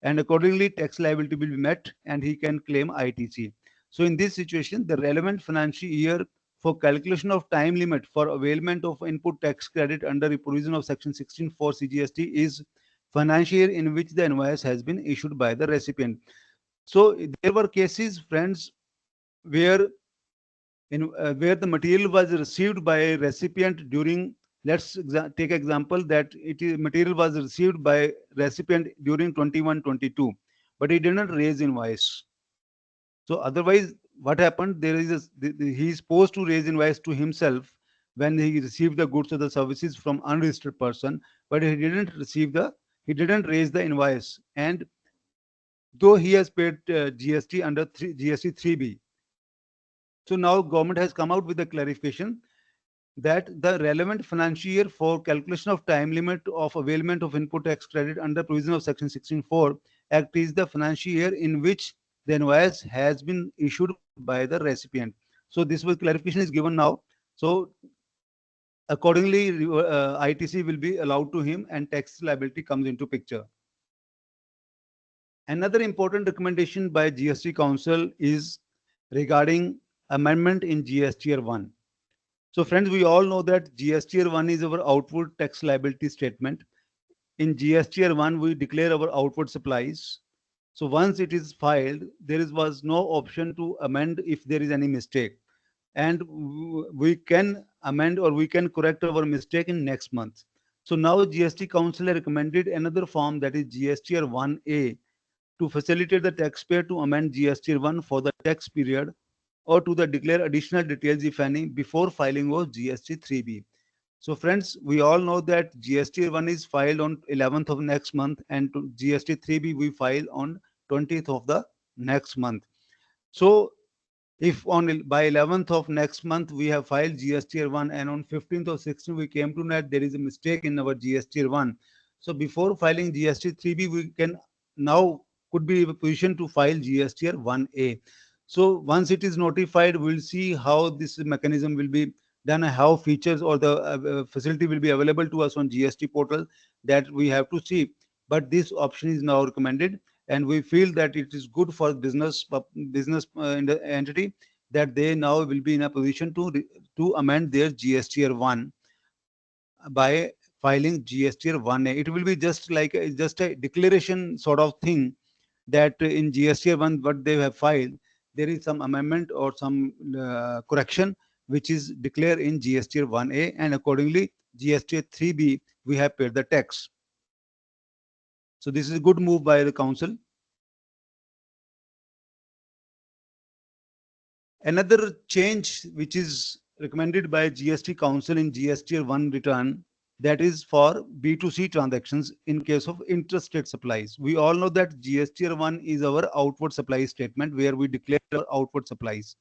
and accordingly tax liability will be met and he can claim ITC. So in this situation, the relevant financial year for calculation of time limit for availment of input tax credit under the provision of section 16(4) CGST is financial year in which the invoice has been issued by the recipient. So there were cases, friends, where where the material was received by a recipient during, take example that material was received by recipient during 21-22, but he didn't raise invoice. So otherwise, what happened? There is he is supposed to raise invoice to himself when he received the goods or the services from unregistered person, but he didn't raise the invoice, and though he has paid GST under GST 3B. So now government has come out with a clarification that the relevant financial year for calculation of time limit of availment of input tax credit under provision of section 16(4) Act is the financial year in which the invoice has been issued by the recipient. So this was clarification is given now. So accordingly, ITC will be allowed to him and tax liability comes into picture. Another important recommendation by GST Council is regarding amendment in GSTR 1. So friends, we all know that GSTR 1 is our outward tax liability statement. In GSTR 1, we declare our outward supplies. So once it is filed, there was no option to amend if there is any mistake. And we can amend or we can correct our mistake in next month. So now GST Council recommended another form, that is GSTR 1A, to facilitate the taxpayer to amend GSTR 1 for the tax period or to declare additional details, if any, before filing of GST 3B. So friends, we all know that GST 1 is filed on 11th of next month, and GST 3B we file on 20th of the next month. So if by 11th of next month we have filed GST 1 and on 15th or 16th we came to know that there is a mistake in our GST 1. So before filing GST 3B, we can now could be in a position to file GST 1A. So once it is notified, we'll see how this mechanism will be done, how features or the facility will be available to us on GST portal, that we have to see. But this option is now recommended, and we feel that it is good for business entity that they now will be in a position to amend their GSTR 1 by filing GSTR 1A. It will be just like just a declaration sort of thing, that in GSTR 1 what they have filed, there is some amendment or some correction which is declared in GSTR 1A, and accordingly GSTR 3B we have paid the tax. So this is a good move by the council. Another change which is recommended by GST Council in GSTR 1 return, that is for B2C transactions in case of interstate supplies. We all know that GSTR 1 is our outward supply statement where we declare our outward supplies.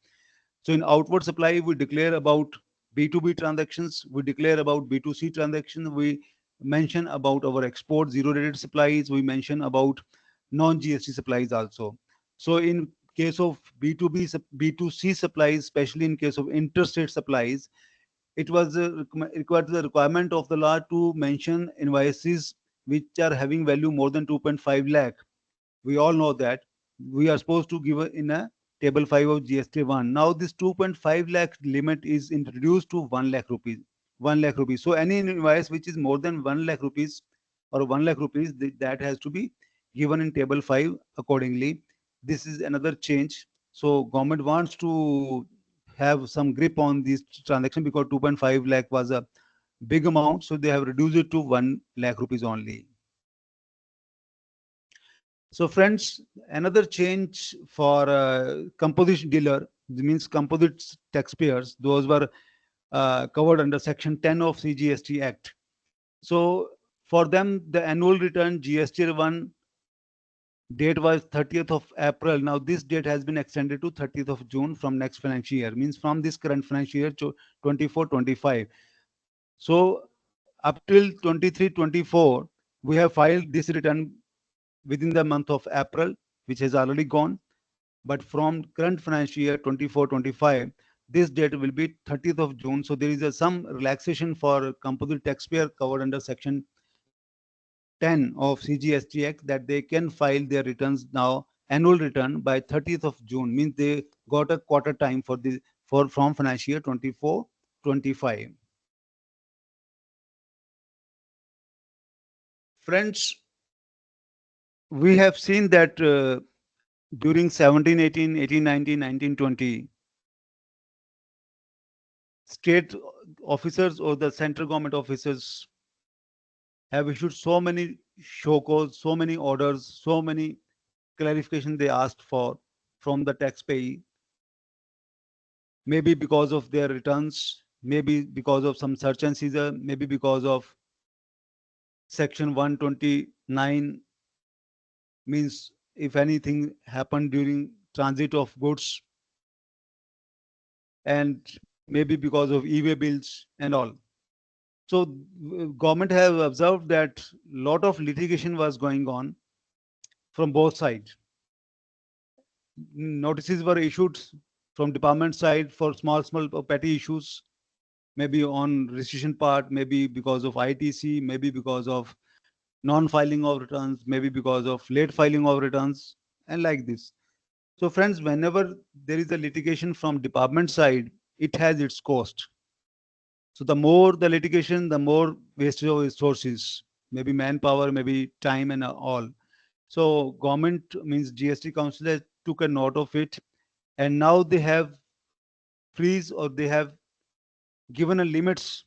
So in outward supply, we declare about B2B transactions, we declare about B2C transactions, we mention about our export zero-rated supplies, we mention about non-GST supplies also. So in case of B2C supplies, especially in case of interstate supplies, it was required the requirement of the law to mention invoices which are having value more than 2.5 lakh. We all know that we are supposed to give in a table 5 of GST 1. Now this 2.5 lakh limit is introduced to 1 lakh rupees. 1 lakh rupees. So any invoice which is more than 1 lakh rupees or 1 lakh rupees, that has to be given in table 5 accordingly. This is another change. So government wants to have some grip on this transaction because 2.5 lakh was a big amount. So they have reduced it to 1 lakh rupees only. So friends, another change for composite dealer, means composite taxpayers, those were covered under section 10 of CGST Act. So for them, the annual return GST 1 date was 30th of April. Now this date has been extended to 30th of June from next financial year, means from this current financial year to 24-25. So up till 23-24, we have filed this return within the month of April, which has already gone. But from current financial year 24-25, this date will be 30th of June. So there is some relaxation for composite taxpayer covered under section 10 of CGST Act, that they can file their returns now, annual return, by 30th of June. Means they got a quarter time for this, for from financial year 24-25. Friends, we have seen that during 17, 18, 18, 19, 19, 20, state officers or the central government officers have issued so many show cause, so many orders, so many clarification they asked for from the taxpayer, maybe because of their returns, maybe because of some search and seizure, maybe because of section 129, means if anything happened during transit of goods, and maybe because of e-way bills and all. So government have observed that lot of litigation was going on from both sides. Notices were issued from department side for small petty issues, maybe on registration part, maybe because of ITC, maybe because of non-filing of returns, maybe because of late filing of returns, and like this. So friends, whenever there is a litigation from department side, it has its cost. So the more the litigation, the more wastage of resources, maybe manpower, maybe time and all. So government, means GST Council, has took a note of it, and now they have freeze, or they have given a limits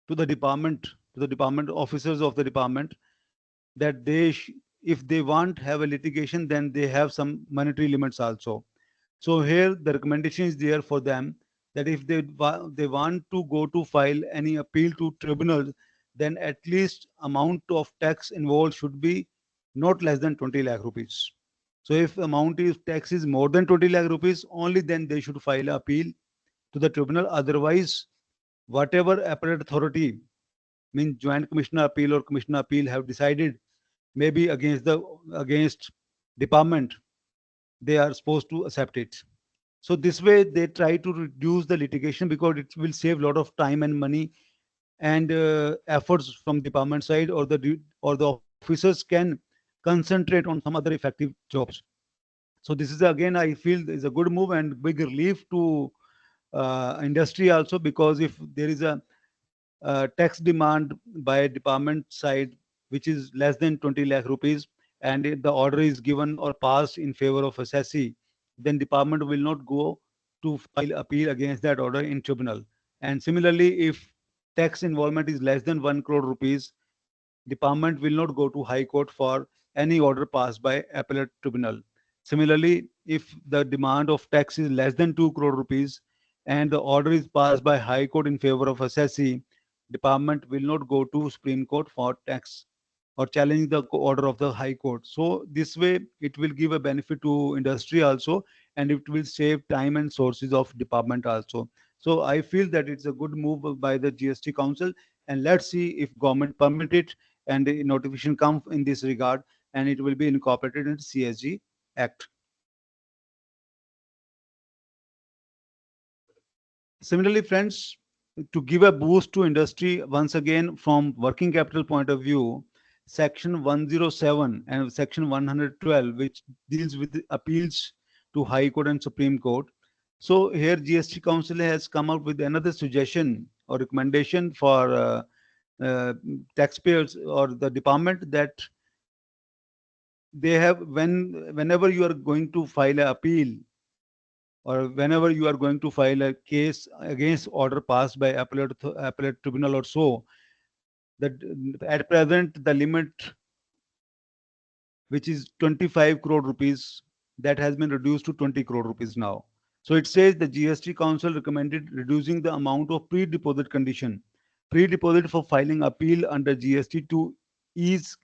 to the department officers of the department, that if they want have a litigation, then they have some monetary limits also. So here the recommendation is there for them, that if they want to go to file any appeal to tribunal, then at least amount of tax involved should be not less than 20 lakh rupees. So if amount is tax is more than 20 lakh rupees, only then they should file appeal to the tribunal. Otherwise, whatever appellate authority, means joint commissioner appeal or commissioner appeal, have decided maybe against department, they are supposed to accept it. So this way they try to reduce the litigation, because it will save a lot of time and money and efforts from department side, or the officers can concentrate on some other effective jobs. So this is again, I feel, is a good move and big relief to industry also, because if there is a tax demand by department side which is less than 20 lakh rupees, and if the order is given or passed in favor of assessee, then department will not go to file appeal against that order in tribunal. And similarly, if tax involvement is less than 1 crore rupees, department will not go to high court for any order passed by appellate tribunal. Similarly, if the demand of tax is less than 2 crore rupees and the order is passed by high court in favor of assessee, department will not go to Supreme Court for tax or challenge the order of the high court. So this way it will give a benefit to industry also, and it will save time and sources of department also. So I feel that it's a good move by the GST Council, and let's see if government permit it and a notification comes in this regard, and it will be incorporated in CSG Act. Similarly, friends, to give a boost to industry, once again, from working capital point of view, Section 107 and Section 112, which deals with appeals to High Court and Supreme Court. So here GST Council has come up with another suggestion or recommendation for uh, taxpayers or the department, that they have, whenever you are going to file an appeal, or whenever you are going to file a case against order passed by appellate tribunal or so, that at present the limit, which is 25 crore rupees, that has been reduced to 20 crore rupees now. So it says the GST Council recommended reducing the amount of pre-deposit for filing appeal under GST to ease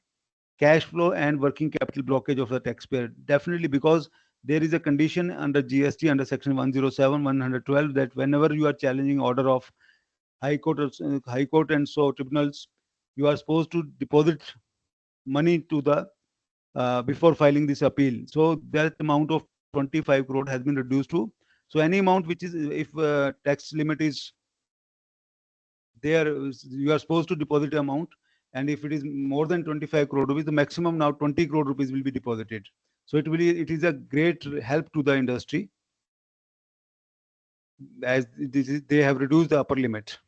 cash flow and working capital blockage of the taxpayer. Definitely, because there is a condition under GST under section 107, 112 that whenever you are challenging order of High Court, High Court and so tribunals, you are supposed to deposit money to the before filing this appeal. So that amount of 25 crore has been reduced to, so any amount which is, if tax limit is there, you are supposed to deposit amount, and if it is more than 25 crore rupees, the maximum now 20 crore rupees will be deposited. So it is a great help to the industry, as they have reduced the upper limit.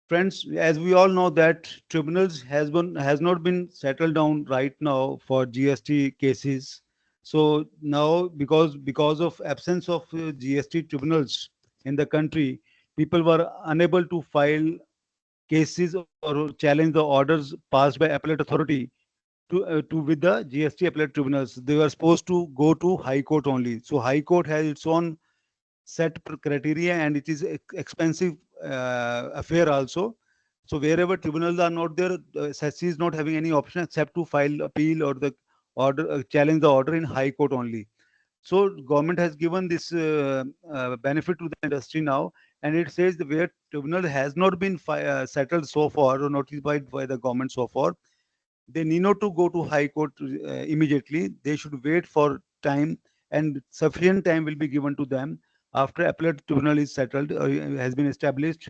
Friends, as we all know that tribunals has not been settled down right now for GST cases. So now, because of absence of GST tribunals in the country, people were unable to file cases or challenge the orders passed by appellate authority to with the GST appellate tribunals. They were supposed to go to High Court only. So High Court has its own set criteria, and it is expensive affair also. So wherever tribunals are not there, SECI is not having any option except to file appeal or the order, challenge the order in High Court only. So government has given this benefit to the industry now, and it says that where tribunal has not been settled so far or notified by the government so far, they need not to go to High Court immediately. They should wait for time, and sufficient time will be given to them after appellate tribunal is settled or has been established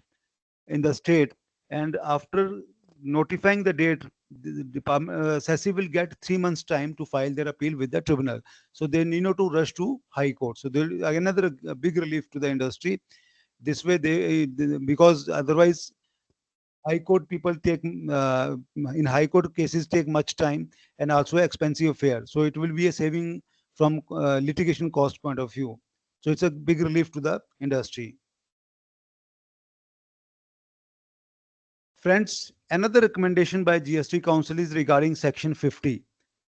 in the state, and after notifying the date, the department SECI will get 3 months time to file their appeal with the tribunal. So they need not to rush to High Court. So there is another big relief to the industry. This way, because otherwise High Court people take in High Court cases take much time and also expensive affair. So it will be a saving from litigation cost point of view. So it's a big relief to the industry. Friends, another recommendation by GST Council is regarding Section 50,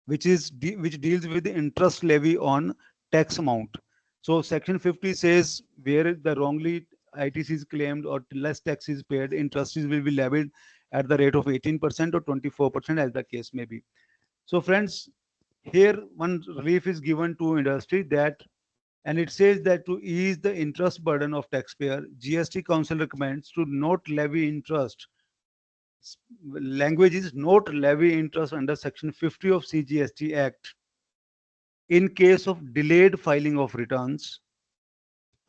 which deals with the interest levy on tax amount. So Section 50 says where the wrongly ITC is claimed or less tax is paid, interest will be levied at the rate of 18% or 24% as the case may be. So friends, here one relief is given to industry that, and it says that to ease the interest burden of taxpayer, GST Council recommends to not levy interest. Language is not levy interest under Section 50 of CGST Act in case of delayed filing of returns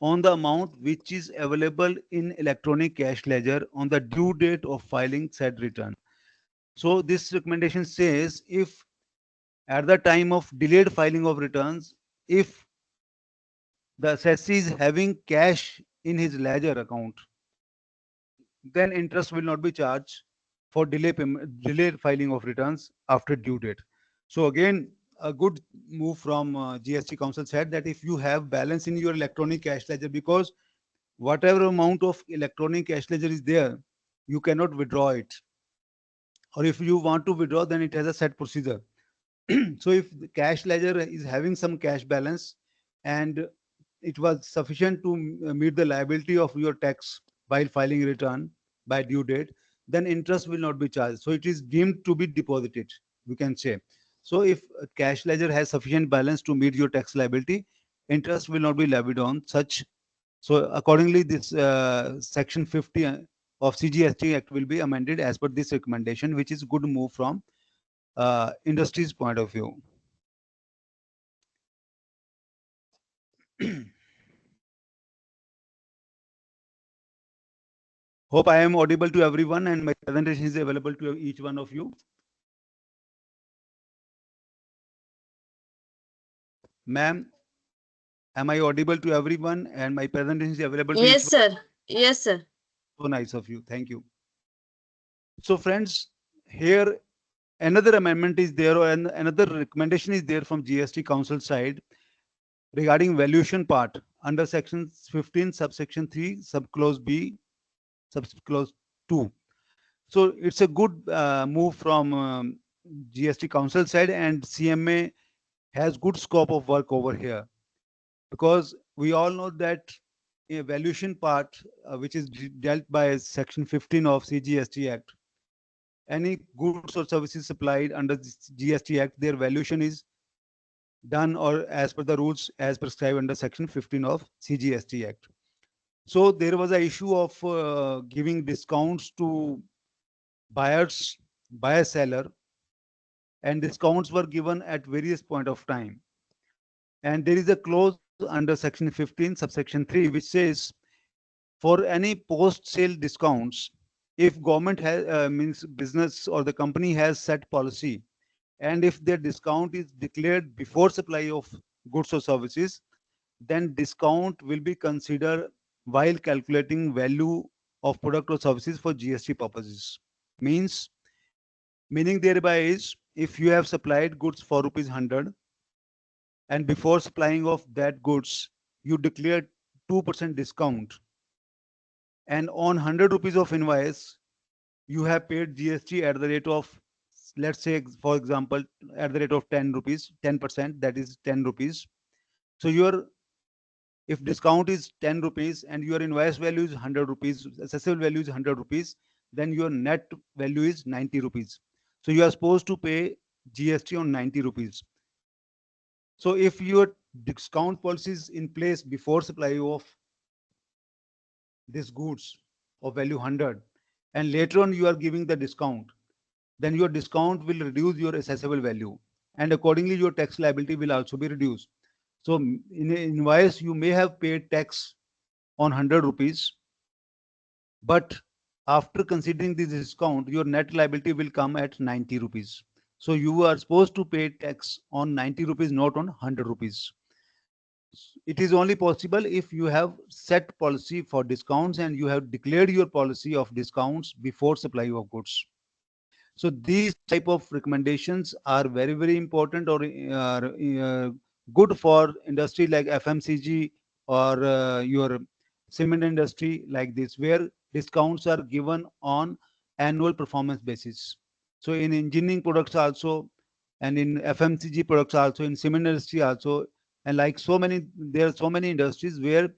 on the amount which is available in electronic cash ledger on the due date of filing said return. So this recommendation says if at the time of delayed filing of returns, if the assessee is having cash in his ledger account, then interest will not be charged for delayed filing of returns after due date. So again, a good move from GST Council said that if you have balance in your electronic cash ledger, because whatever amount of electronic cash ledger is there, you cannot withdraw it. Or if you want to withdraw, then it has a set procedure. So if the cash ledger is having some cash balance and it was sufficient to meet the liability of your tax while filing return by due date, then interest will not be charged. So it is deemed to be deposited, we can say. So if a cash ledger has sufficient balance to meet your tax liability, interest will not be levied on such. So accordingly, this Section 50 of CGST Act will be amended as per this recommendation, which is good move from industry's point of view. Hope I am audible to everyone and my presentation is available to each one of you. Ma'am, am I audible to everyone and my presentation is available to Yes, each one? sir. Yes, sir. So nice of you. Thank you. So friends, here another amendment is there and another recommendation is there from GST Council side regarding valuation part under section 15 subsection 3 subclause B subclause 2. So it's a good move from GST Council side, and CMA has good scope of work over here, because we all know that a valuation part which is dealt by section 15 of CGST Act any goods or services supplied under the GST Act, their valuation is done or as per the rules as prescribed under Section 15 of CGST Act. So there was a issue of giving discounts to buyers, buyer seller, and discounts were given at various point of time. And there is a clause under Section 15, subsection 3, which says for any post-sale discounts, if government has means business or the company has set policy, and if their discount is declared before supply of goods or services, then discount will be considered while calculating value of product or services for GST purposes. Meaning thereby is if you have supplied goods for rupees 100 and before supplying of that goods you declared 2% discount, and on 100 rupees of invoice you have paid GST at the rate of, let's say for example, at the rate of 10 rupees, 10%, that is 10 rupees. So your, if discount is 10 rupees and your invoice value is 100 rupees, accessible value is 100 rupees, then your net value is 90 rupees. So you are supposed to pay GST on 90 rupees. So if your discount policy is in place before supply of this goods of value 100 and later on you are giving the discount, then your discount will reduce your assessable value and accordingly your tax liability will also be reduced. So in an invoice you may have paid tax on 100 rupees, but after considering this discount your net liability will come at 90 rupees. So you are supposed to pay tax on 90 rupees, not on 100 rupees. It is only possible if you have set policy for discounts and you have declared your policy of discounts before supply of goods. So these type of recommendations are very important or good for industry like FMCG or your cement industry like this, where discounts are given on annual performance basis. So in engineering products also, and in FMCG products also, in cement industry also, and like so many, there are so many industries where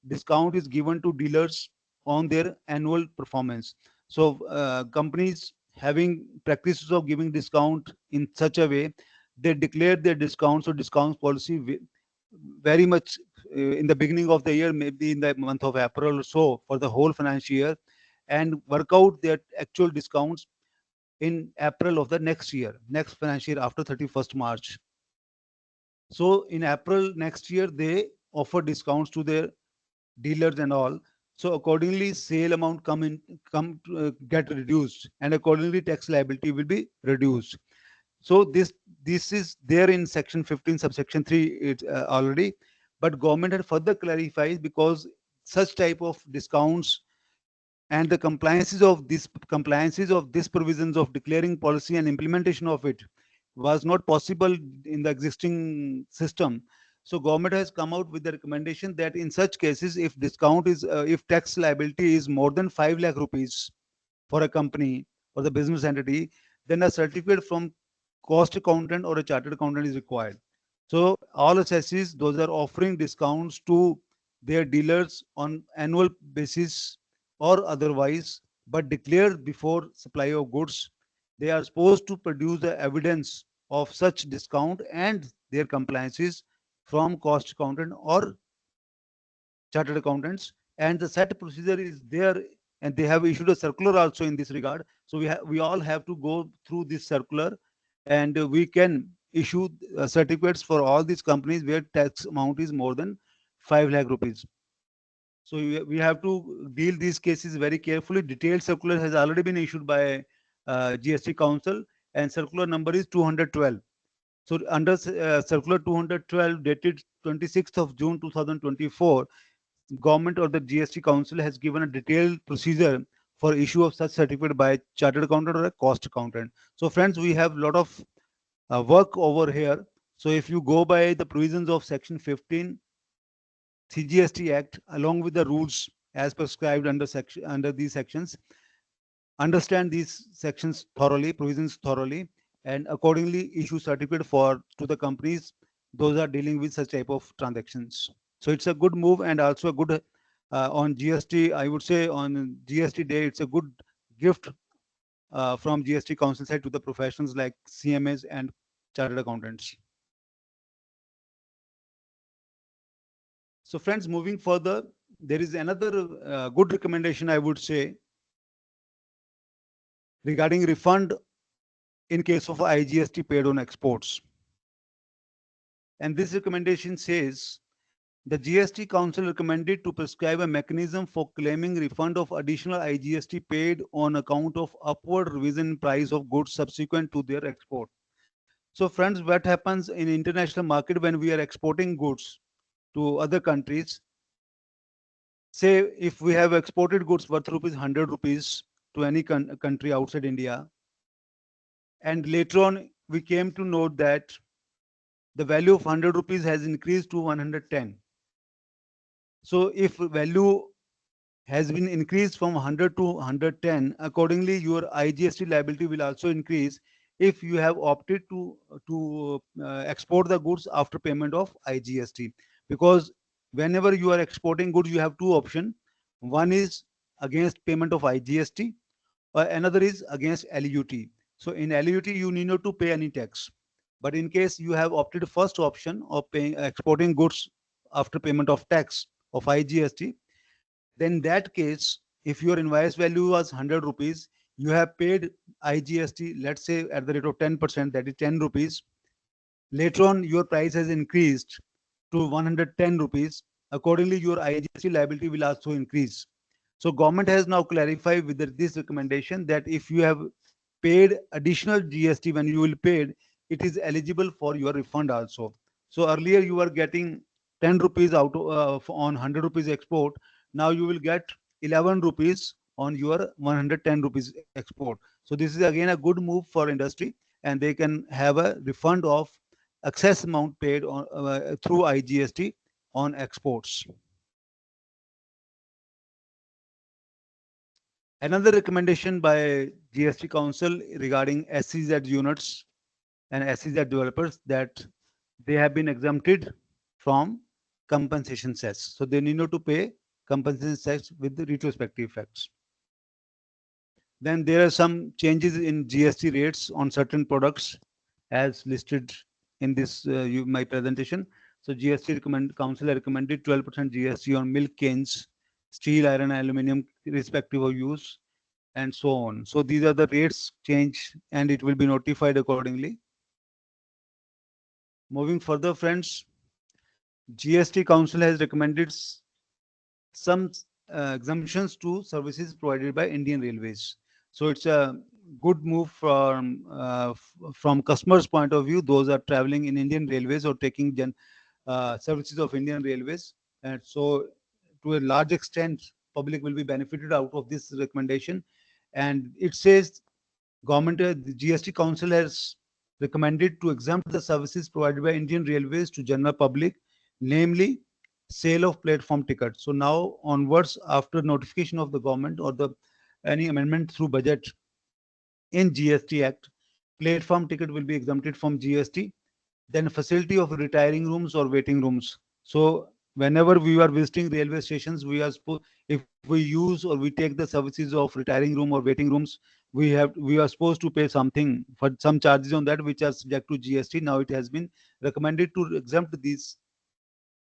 discount is given to dealers on their annual performance. So companies having practices of giving discount in such a way, they declare their discounts or discounts policy very much in the beginning of the year, maybe in the month of April or so for the whole financial year, and work out their actual discounts in April of the next year, next financial year after 31st March. So in April next year, they offer discounts to their dealers and all. So accordingly, sale amount get reduced, and accordingly, tax liability will be reduced. So this is there in Section 15, subsection 3 already, but government had further clarified because such type of discounts and the compliances of this provisions of declaring policy and implementation of it was not possible in the existing system. So government has come out with the recommendation that in such cases, if discount is if tax liability is more than 5 lakh rupees for a company or the business entity, then a certificate from cost accountant or a chartered accountant is required. So all assessees, those are offering discounts to their dealers on annual basis or otherwise, but declared before supply of goods, they are supposed to produce the evidence of such discount and their compliances from cost accountant or chartered accountants, and the set procedure is there, and they have issued a circular also in this regard. So we all have to go through this circular, and we can issue certificates for all these companies where tax amount is more than 5 lakh rupees. So we have to deal these cases very carefully. Detailed circular has already been issued by GST Council, and circular number is 212. So under circular 212 dated 26th of June 2024, government or the GST Council has given a detailed procedure for issue of such certificate by chartered accountant or a cost accountant. So friends, we have a lot of work over here. So if you go by the provisions of Section 15 CGST Act along with the rules as prescribed under these sections, understand these sections thoroughly, provisions thoroughly, and accordingly issue certificate for to the companies those are dealing with such type of transactions. So it's a good move and also a good on GST. I would say on GST day, it's a good gift from GST Council side to the professionals like CMAs and chartered accountants. So friends, moving further, there is another good recommendation I would say regarding refund in case of IGST paid on exports. And this recommendation says the GST Council recommended to prescribe a mechanism for claiming refund of additional IGST paid on account of upward revision in price of goods subsequent to their export. So friends, what happens in international market when we are exporting goods to other countries? Say if we have exported goods worth ₹100 to any country outside India, and later on we came to know that the value of ₹100 has increased to 110. So if value has been increased from 100 to 110, accordingly your IGST liability will also increase if you have opted to export the goods after payment of IGST. Because whenever you are exporting goods, you have two options. One is against payment of IGST, or another is against LUT. So in LUT, you need not to pay any tax. But in case you have opted first option of paying exporting goods after payment of tax of IGST, then in that case, if your invoice value was ₹100, you have paid IGST, let's say at the rate of 10%, that is ₹10. Later on, your price has increased to ₹110. Accordingly, your IGST liability will also increase. So government has now clarified with this recommendation that if you have paid additional GST when you will paid, it is eligible for your refund also. So earlier you were getting ₹10 out on ₹100 export. Now you will get ₹11 on your ₹110 export. So this is again a good move for industry, and they can have a refund of excess amount paid on through IGST on exports. Another recommendation by GST Council regarding SEZ units and SEZ developers, that they have been exempted from compensation cess. So they need not to pay compensation cess with the retrospective effects. Then there are some changes in GST rates on certain products as listed in this my presentation. So GST Council has recommended 12% GST on milk cans, steel, iron, aluminum, respective of use, and so on. So these are the rates change, and it will be notified accordingly. Moving further, friends, GST Council has recommended some exemptions to services provided by Indian Railways. So it's a good move from customers' point of view. Those are traveling in Indian Railways or taking services of Indian Railways, and so to a large extent, public will be benefited out of this recommendation. And it says government, the GST Council has recommended to exempt the services provided by Indian Railways to general public, namely sale of platform tickets. So now onwards, after notification of the government or the any amendment through budget in GST Act, platform ticket will be exempted from GST. Then facility of retiring rooms or waiting rooms. So whenever we are visiting railway stations, we are if we use or we take the services of retiring room or waiting rooms, we are supposed to pay something for some charges on that which are subject to GST. Now it has been recommended to exempt these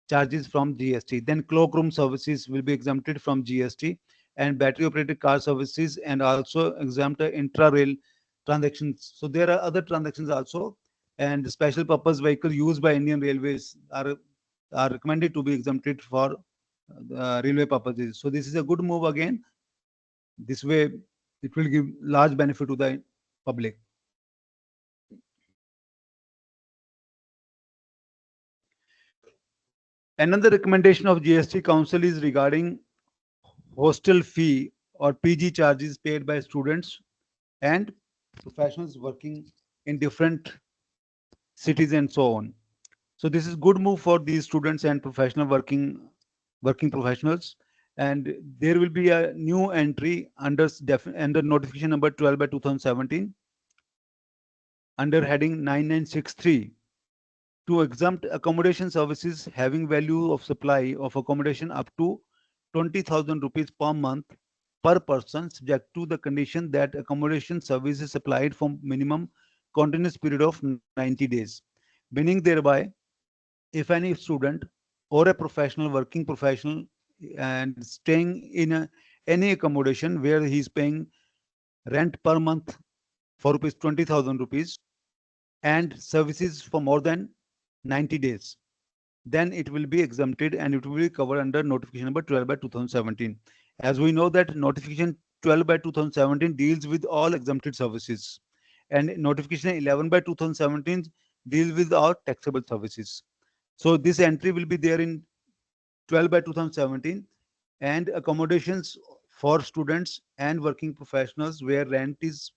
charges from GST. Then cloakroom services will be exempted from GST, and battery operated car services, and also exempt intra-rail transactions. So there are other transactions also, and special purpose vehicle used by Indian Railways are recommended to be exempted for railway purposes. So this is a good move again. This way, it will give large benefit to the public. Another recommendation of GST Council is regarding hostel fee or PG charges paid by students and professionals working in different cities and so on. So this is good move for these students and professional working professionals. And there will be a new entry under notification number 12 by 2017 under heading 9963 to exempt accommodation services having value of supply of accommodation up to ₹20,000 per month per person, subject to the condition that accommodation service is supplied for minimum continuous period of 90 days. Meaning thereby, if any student or a professional, working professional, and staying in any accommodation where he is paying rent per month for rupees 20,000 rupees and services for more than 90 days, then it will be exempted and it will be covered under notification number 12 by 2017. As we know that notification 12 by 2017 deals with all exempted services, and notification 11 by 2017 deals with all taxable services. So this entry will be there in 12 by 2017, and accommodations for students and working professionals where rent is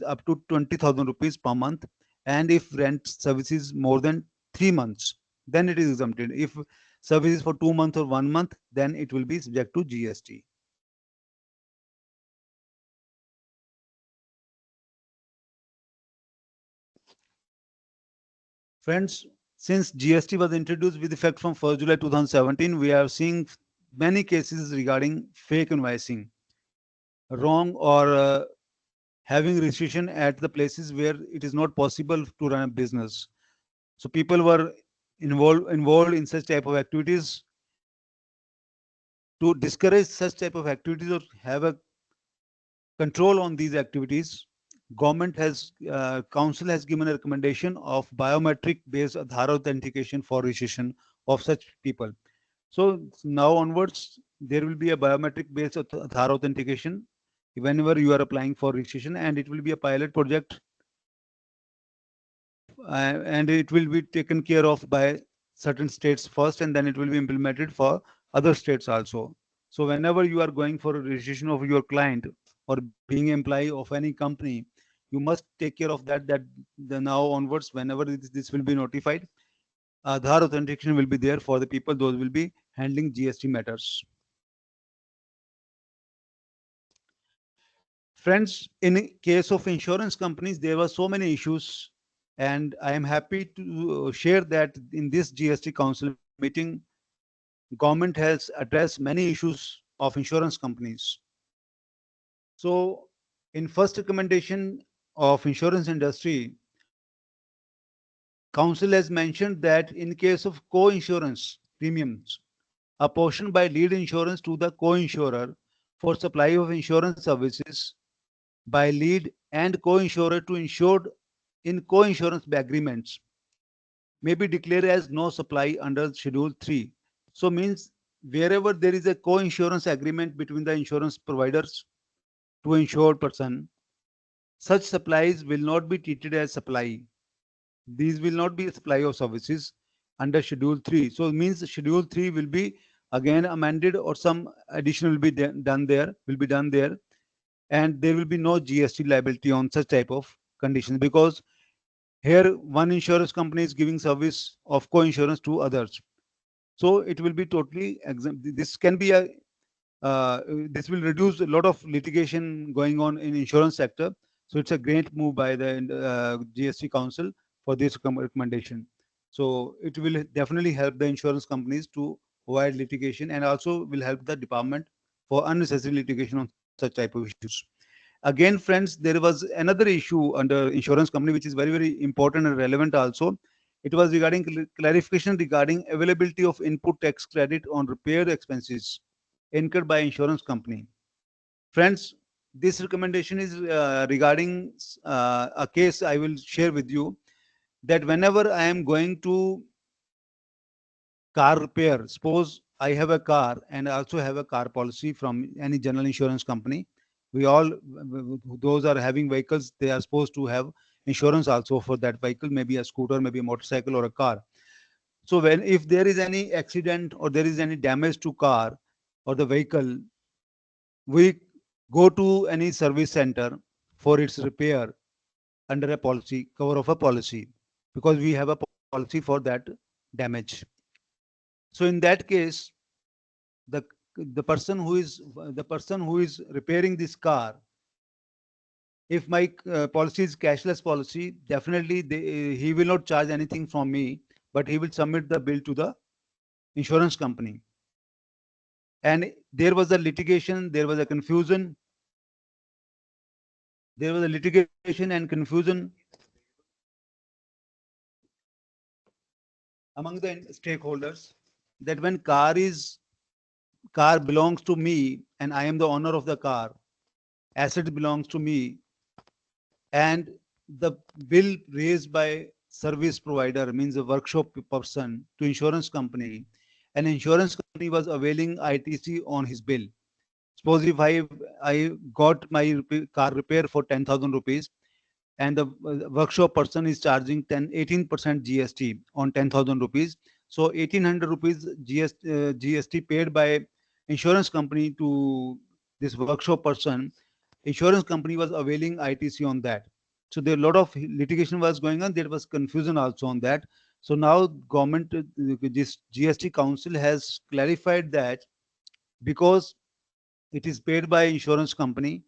up to 20,000 rupees per month, and if rent services more than 3 months, then it is exempted. If services for 2 months or 1 month, then it will be subject to GST. Friends, since GST was introduced with effect from 1st July 2017, we are seeing many cases regarding fake invoicing, wrong or having registration at the places where it is not possible to run a business. So people were involved in such type of activities. To discourage such type of activities or have a control on these activities, government has council has given a recommendation of biometric based Aadhaar authentication for registration of such people. So now onwards, there will be a biometric based Aadhaar authentication whenever you are applying for registration, and it will be a pilot project, and it will be taken care of by certain states first, and then it will be implemented for other states also. So whenever you are going for a registration of your client or being employee of any company, you must take care of that the now onwards, whenever this will be notified, Aadhaar authentication will be there for the people those will be handling GST matters. Friends, in case of insurance companies, there were so many issues, and I am happy to share that in this GST Council meeting, government has addressed many issues of insurance companies. So, in first recommendation of insurance industry, Council has mentioned that in case of co-insurance premiums, a portion by lead insurance to the co-insurer for supply of insurance services by lead and co-insurer to insured in co-insurance agreements may be declared as no supply under Schedule 3. So means wherever there is a co-insurance agreement between the insurance providers to insured person, such supplies will not be treated as supply. These will not be a supply of services under Schedule 3. So it means Schedule 3 will be again amended or some addition will be done there, and there will be no GST liability on such type of conditions, because here one insurance company is giving service of co-insurance to others. So it will be totally exempt. This can be a this will reduce a lot of litigation going on in insurance sector. So it's a great move by the GST Council for this recommendation. So it will definitely help the insurance companies to avoid litigation, and also will help the department for unnecessary litigation on such type of issues. Again, friends, there was another issue under insurance company which is very important and relevant also. It was regarding clarification regarding availability of input tax credit on repair expenses incurred by insurance company. Friends, this recommendation is regarding a case I will share with you, that whenever I am going to car repair, suppose I have a car and I also have a car policy from any general insurance company. We all, those are having vehicles, they are supposed to have insurance also for that vehicle, maybe a scooter, maybe a motorcycle or a car. So when if there is any accident or there is any damage to car or the vehicle, we go to any service center for its repair under a policy, cover of a policy, because we have a policy for that damage. So in that case, the the person who is repairing this car, if my policy is cashless policy, definitely he will not charge anything from me, but he will submit the bill to the insurance company. And there was a litigation, there was a confusion. There was a litigation and confusion among the stakeholders that when car belongs to me and I am the owner of the car, asset belongs to me, and the bill raised by service provider, means a workshop person, to insurance company, and insurance company was availing ITC on his bill. Suppose if I got my car repair for 10,000 rupees, and the workshop person is charging 18% GST on 10,000 rupees. So 1,800 rupees GST paid by insurance company to this workshop person. Insurance company was availing ITC on that. So there a lot of litigation was going on. There was confusion also on that. So now government, this GST council has clarified that because it is paid by insurance company,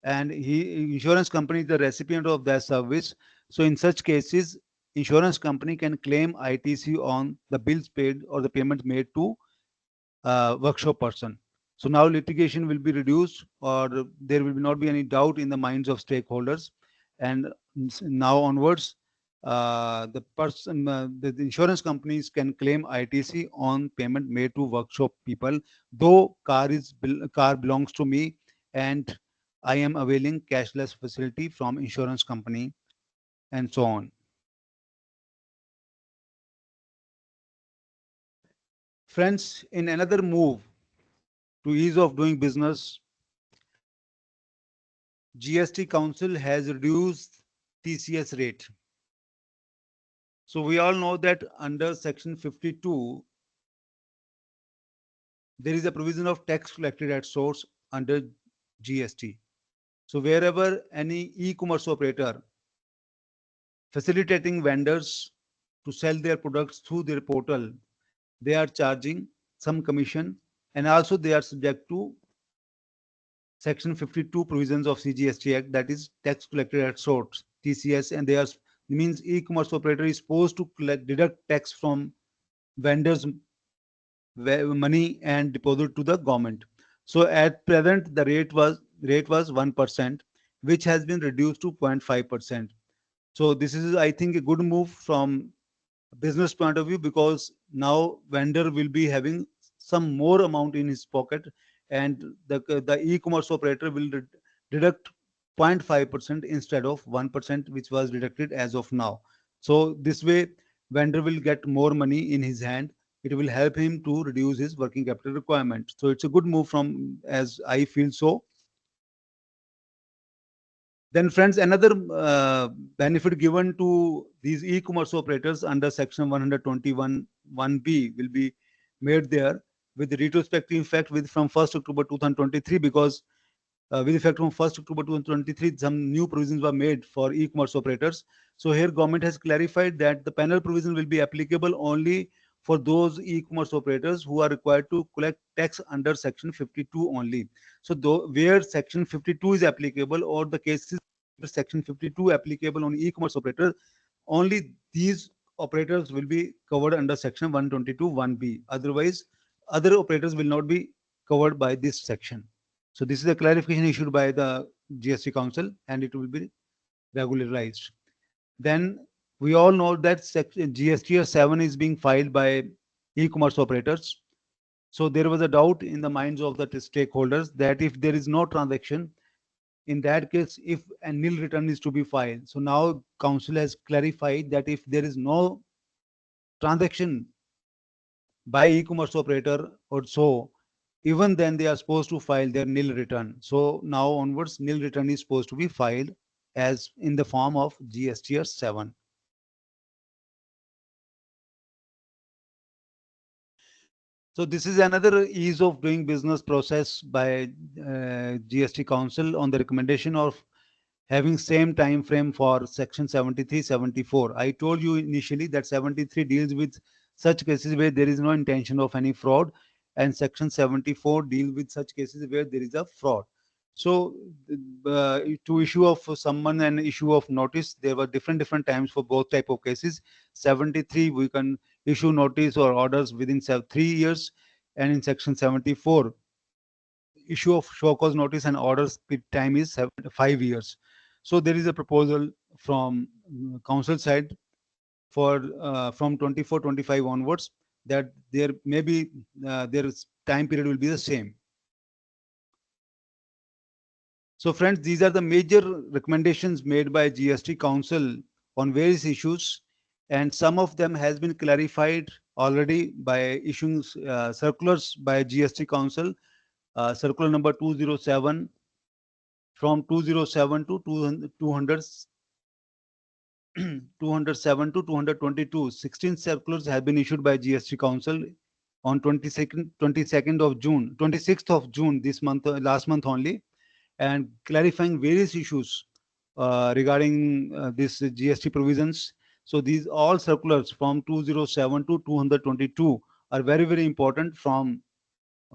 and insurance company is the recipient of that service. So in such cases, insurance company can claim ITC on the bills paid or the payment made to workshop person. So now litigation will be reduced, or there will not be any doubt in the minds of stakeholders. And now onwards, the insurance companies can claim ITC on payment made to workshop people, though car belongs to me, and I am availing cashless facility from insurance company, and so on. Friends, in another move to ease of doing business, GST Council has reduced TCS rate. So we all know that under Section 52, there is a provision of tax collected at source under GST. So wherever any e-commerce operator facilitating vendors to sell their products through their portal, they are charging some commission, and also they are subject to Section 52 provisions of CGST Act, that is tax collected at source, TCS, and they are, means e-commerce operator is supposed to deduct tax from vendors' money and deposit to the government. So at present the rate was 1%, which has been reduced to 0.5%. So this is, I think, a good move from business point of view, because now vendor will be having some more amount in his pocket, and the e-commerce operator will deduct 0.5% instead of 1%, which was deducted as of now. So this way vendor will get more money in his hand. It will help him to reduce his working capital requirement. So it's a good move from, as I feel so. Then friends, another benefit given to these e-commerce operators under Section 121(1)(b) will be made there with the retrospective effect from 1st October 2023, because with effect from 1st October 2023, some new provisions were made for e-commerce operators. So here government has clarified that the penal provision will be applicable only for those e-commerce operators who are required to collect tax under Section 52 only. So where Section 52 is applicable, or the cases Section 52 applicable on e-commerce operators, only these operators will be covered under Section 122(1)(b). Otherwise, other operators will not be covered by this section. So this is a clarification issued by the GST Council, and it will be regularized. Then we all know that GST 7 is being filed by e-commerce operators. So there was a doubt in the minds of the stakeholders that if there is no transaction, in that case, if a nil return is to be filed. So now council has clarified that if there is no transaction by e-commerce operator or so, even then they are supposed to file their nil return. So now onwards, nil return is supposed to be filed as in the form of GSTR 7. So this is another ease of doing business process by GST Council on the recommendation of having same time frame for Section 73, 74. I told you initially that 73 deals with such cases where there is no intention of any fraud, and Section 74 deal with such cases where there is a fraud. So to issue of someone an issue of notice, there were different times for both type of cases. 73, we can issue notice or orders within 3 years. and in section 74, issue of show cause notice and orders time is 5 years. So there is a proposal from council side for from 24-25 onwards that there may be their time period will be the same. So friends, these are the major recommendations made by GST Council on various issues, and some of them has been clarified already by issuing circulars by GST Council, circular number 207 from 207 to 200 207 to 222. 16 circulars have been issued by GST Council on 22nd of June, 26th of June this month, last month only, and clarifying various issues regarding this GST provisions. So these all circulars from 207 to 222 are very, very important from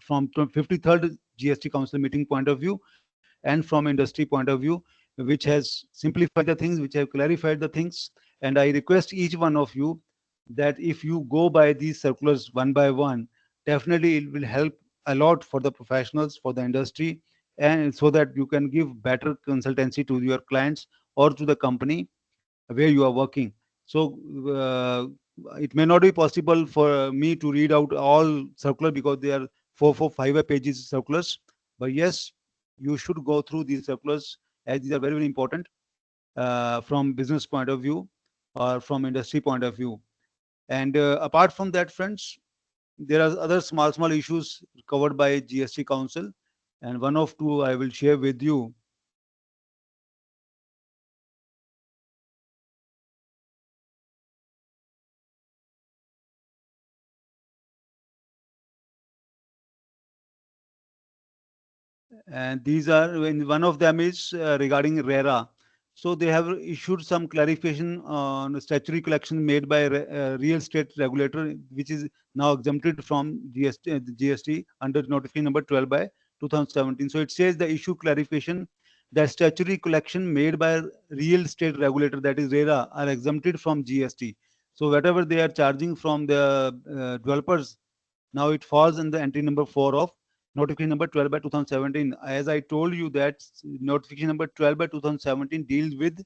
53rd GST Council meeting point of view and from industry point of view, which has simplified the things, which have clarified the things. And I request each one of you that if you go by these circulars one by one, definitely it will help a lot for the professionals, for the industry, and so that you can give better consultancy to your clients or to the company where you are working. So it may not be possible for me to read out all circular because they are 5 pages circulars. But yes, you should go through these circulars as these are very, very important from business point of view or from industry point of view. And apart from that, friends, there are other small issues covered by GST Council, and one of two I will share with you. And these are, when one of them is regarding RERA. So they have issued some clarification on statutory collection made by real estate regulator, which is now exempted from GST under notification number 12 by 2017. So it says the issue clarification that statutory collection made by real estate regulator, that is RERA, are exempted from GST. So whatever they are charging from the developers, now it falls in the entry number 4 of notification number 12 by 2017. As I told you that notification number 12 by 2017 deals with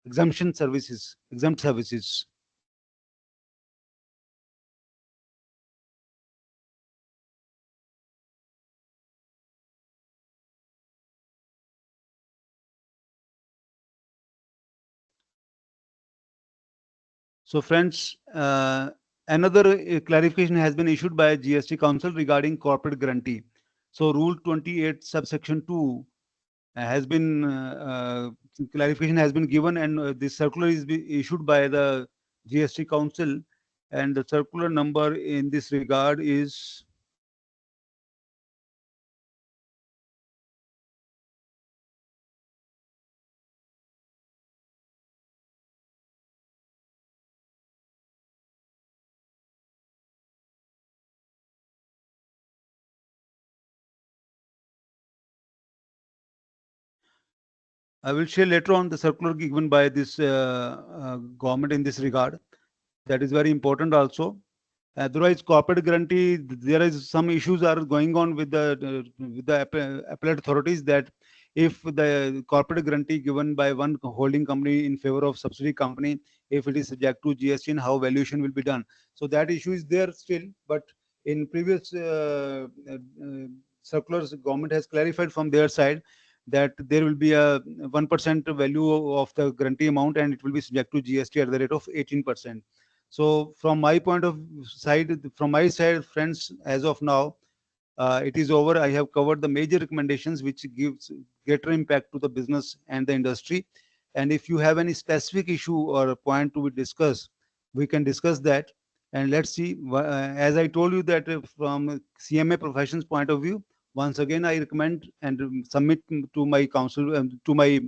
exempt services. So friends, another clarification has been issued by GST Council regarding corporate guarantee. So Rule 28 subsection 2 has been clarification has been given, and this circular is issued by the GST Council, and the circular number in this regard is I will share later on the circular given by this government in this regard. That is very important also. Otherwise, corporate guarantee, there is some issues are going on with the appellate authorities, that if the corporate guarantee given by one holding company in favor of subsidiary company, if it is subject to GST, and how valuation will be done. So that issue is there still, but in previous circulars, government has clarified from their side that there will be a 1% value of the guarantee amount, and it will be subject to GST at the rate of 18%. So from my side, friends, as of now, it is over. I have covered the major recommendations which gives greater impact to the business and the industry. And if you have any specific issue or a point to be discussed, we can discuss that. And let's see, as I told you that from CMA professions point of view, once again, I recommend and submit to my council, to my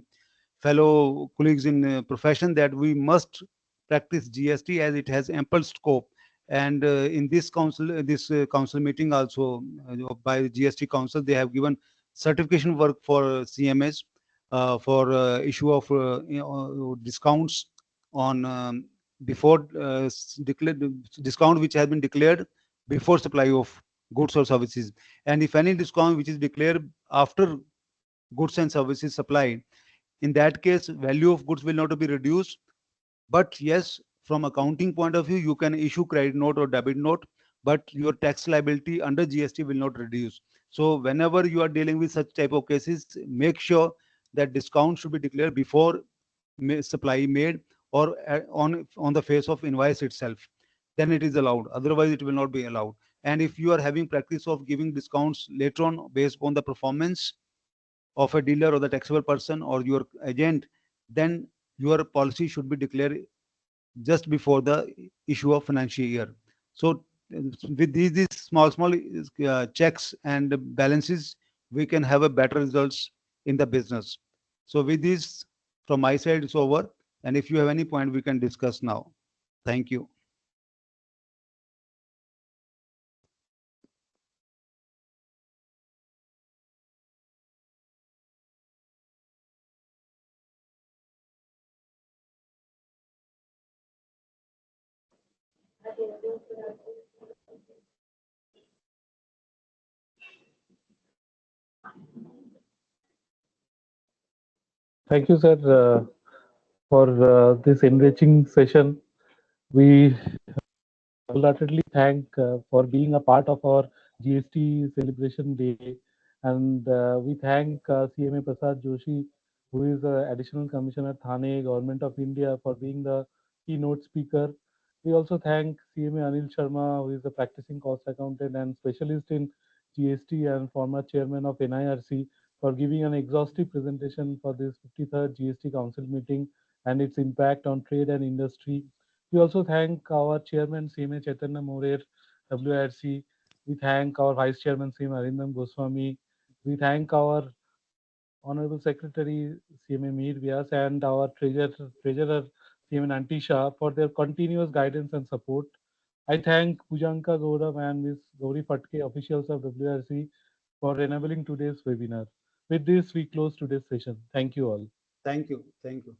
fellow colleagues in profession, that we must practice GST as it has ample scope. And in this council meeting also by the GST Council, they have given certification work for CMS for issue of discounts on before declared discount which has been declared before supply of goods or services. And if any discount which is declared after goods and services supplied, in that case, value of goods will not be reduced. But yes, from accounting point of view, you can issue credit note or debit note, but your tax liability under GST will not reduce. So whenever you are dealing with such type of cases, make sure that discount should be declared before supply made or on the face of invoice itself. Then it is allowed. Otherwise, it will not be allowed. And if you are having practice of giving discounts later on based on the performance of a dealer or the taxable person or your agent, then your policy should be declared just before the issue of financial year. So with these small checks and balances, we can have a better results in the business. So with this, from my side, it's over. And if you have any point, we can discuss now. Thank you. Thank you, sir, for this enriching session. We wholeheartedly thank for being a part of our GST celebration day, and we thank CMA Prasad Joshi, who is Additional Commissioner Thane, Government of India, for being the keynote speaker. We also thank CMA Anil Sharma, who is the practicing cost accountant and specialist in GST and former chairman of NIRC, for giving an exhaustive presentation for this 53rd GST Council meeting and its impact on trade and industry. We also thank our chairman, CMA Chaitanya Morer, WIRC. We thank our vice chairman, CMA Arindam Goswami. We thank our honorable secretary, CMA Mir Vyas, and our treasurer, CMA Nantisha, for their continuous guidance and support. I thank Pujanka Gaurav and Ms. Gauri Fatke, officials of WIRC, for enabling today's webinar. With this, we close today's session. Thank you all. Thank you. Thank you.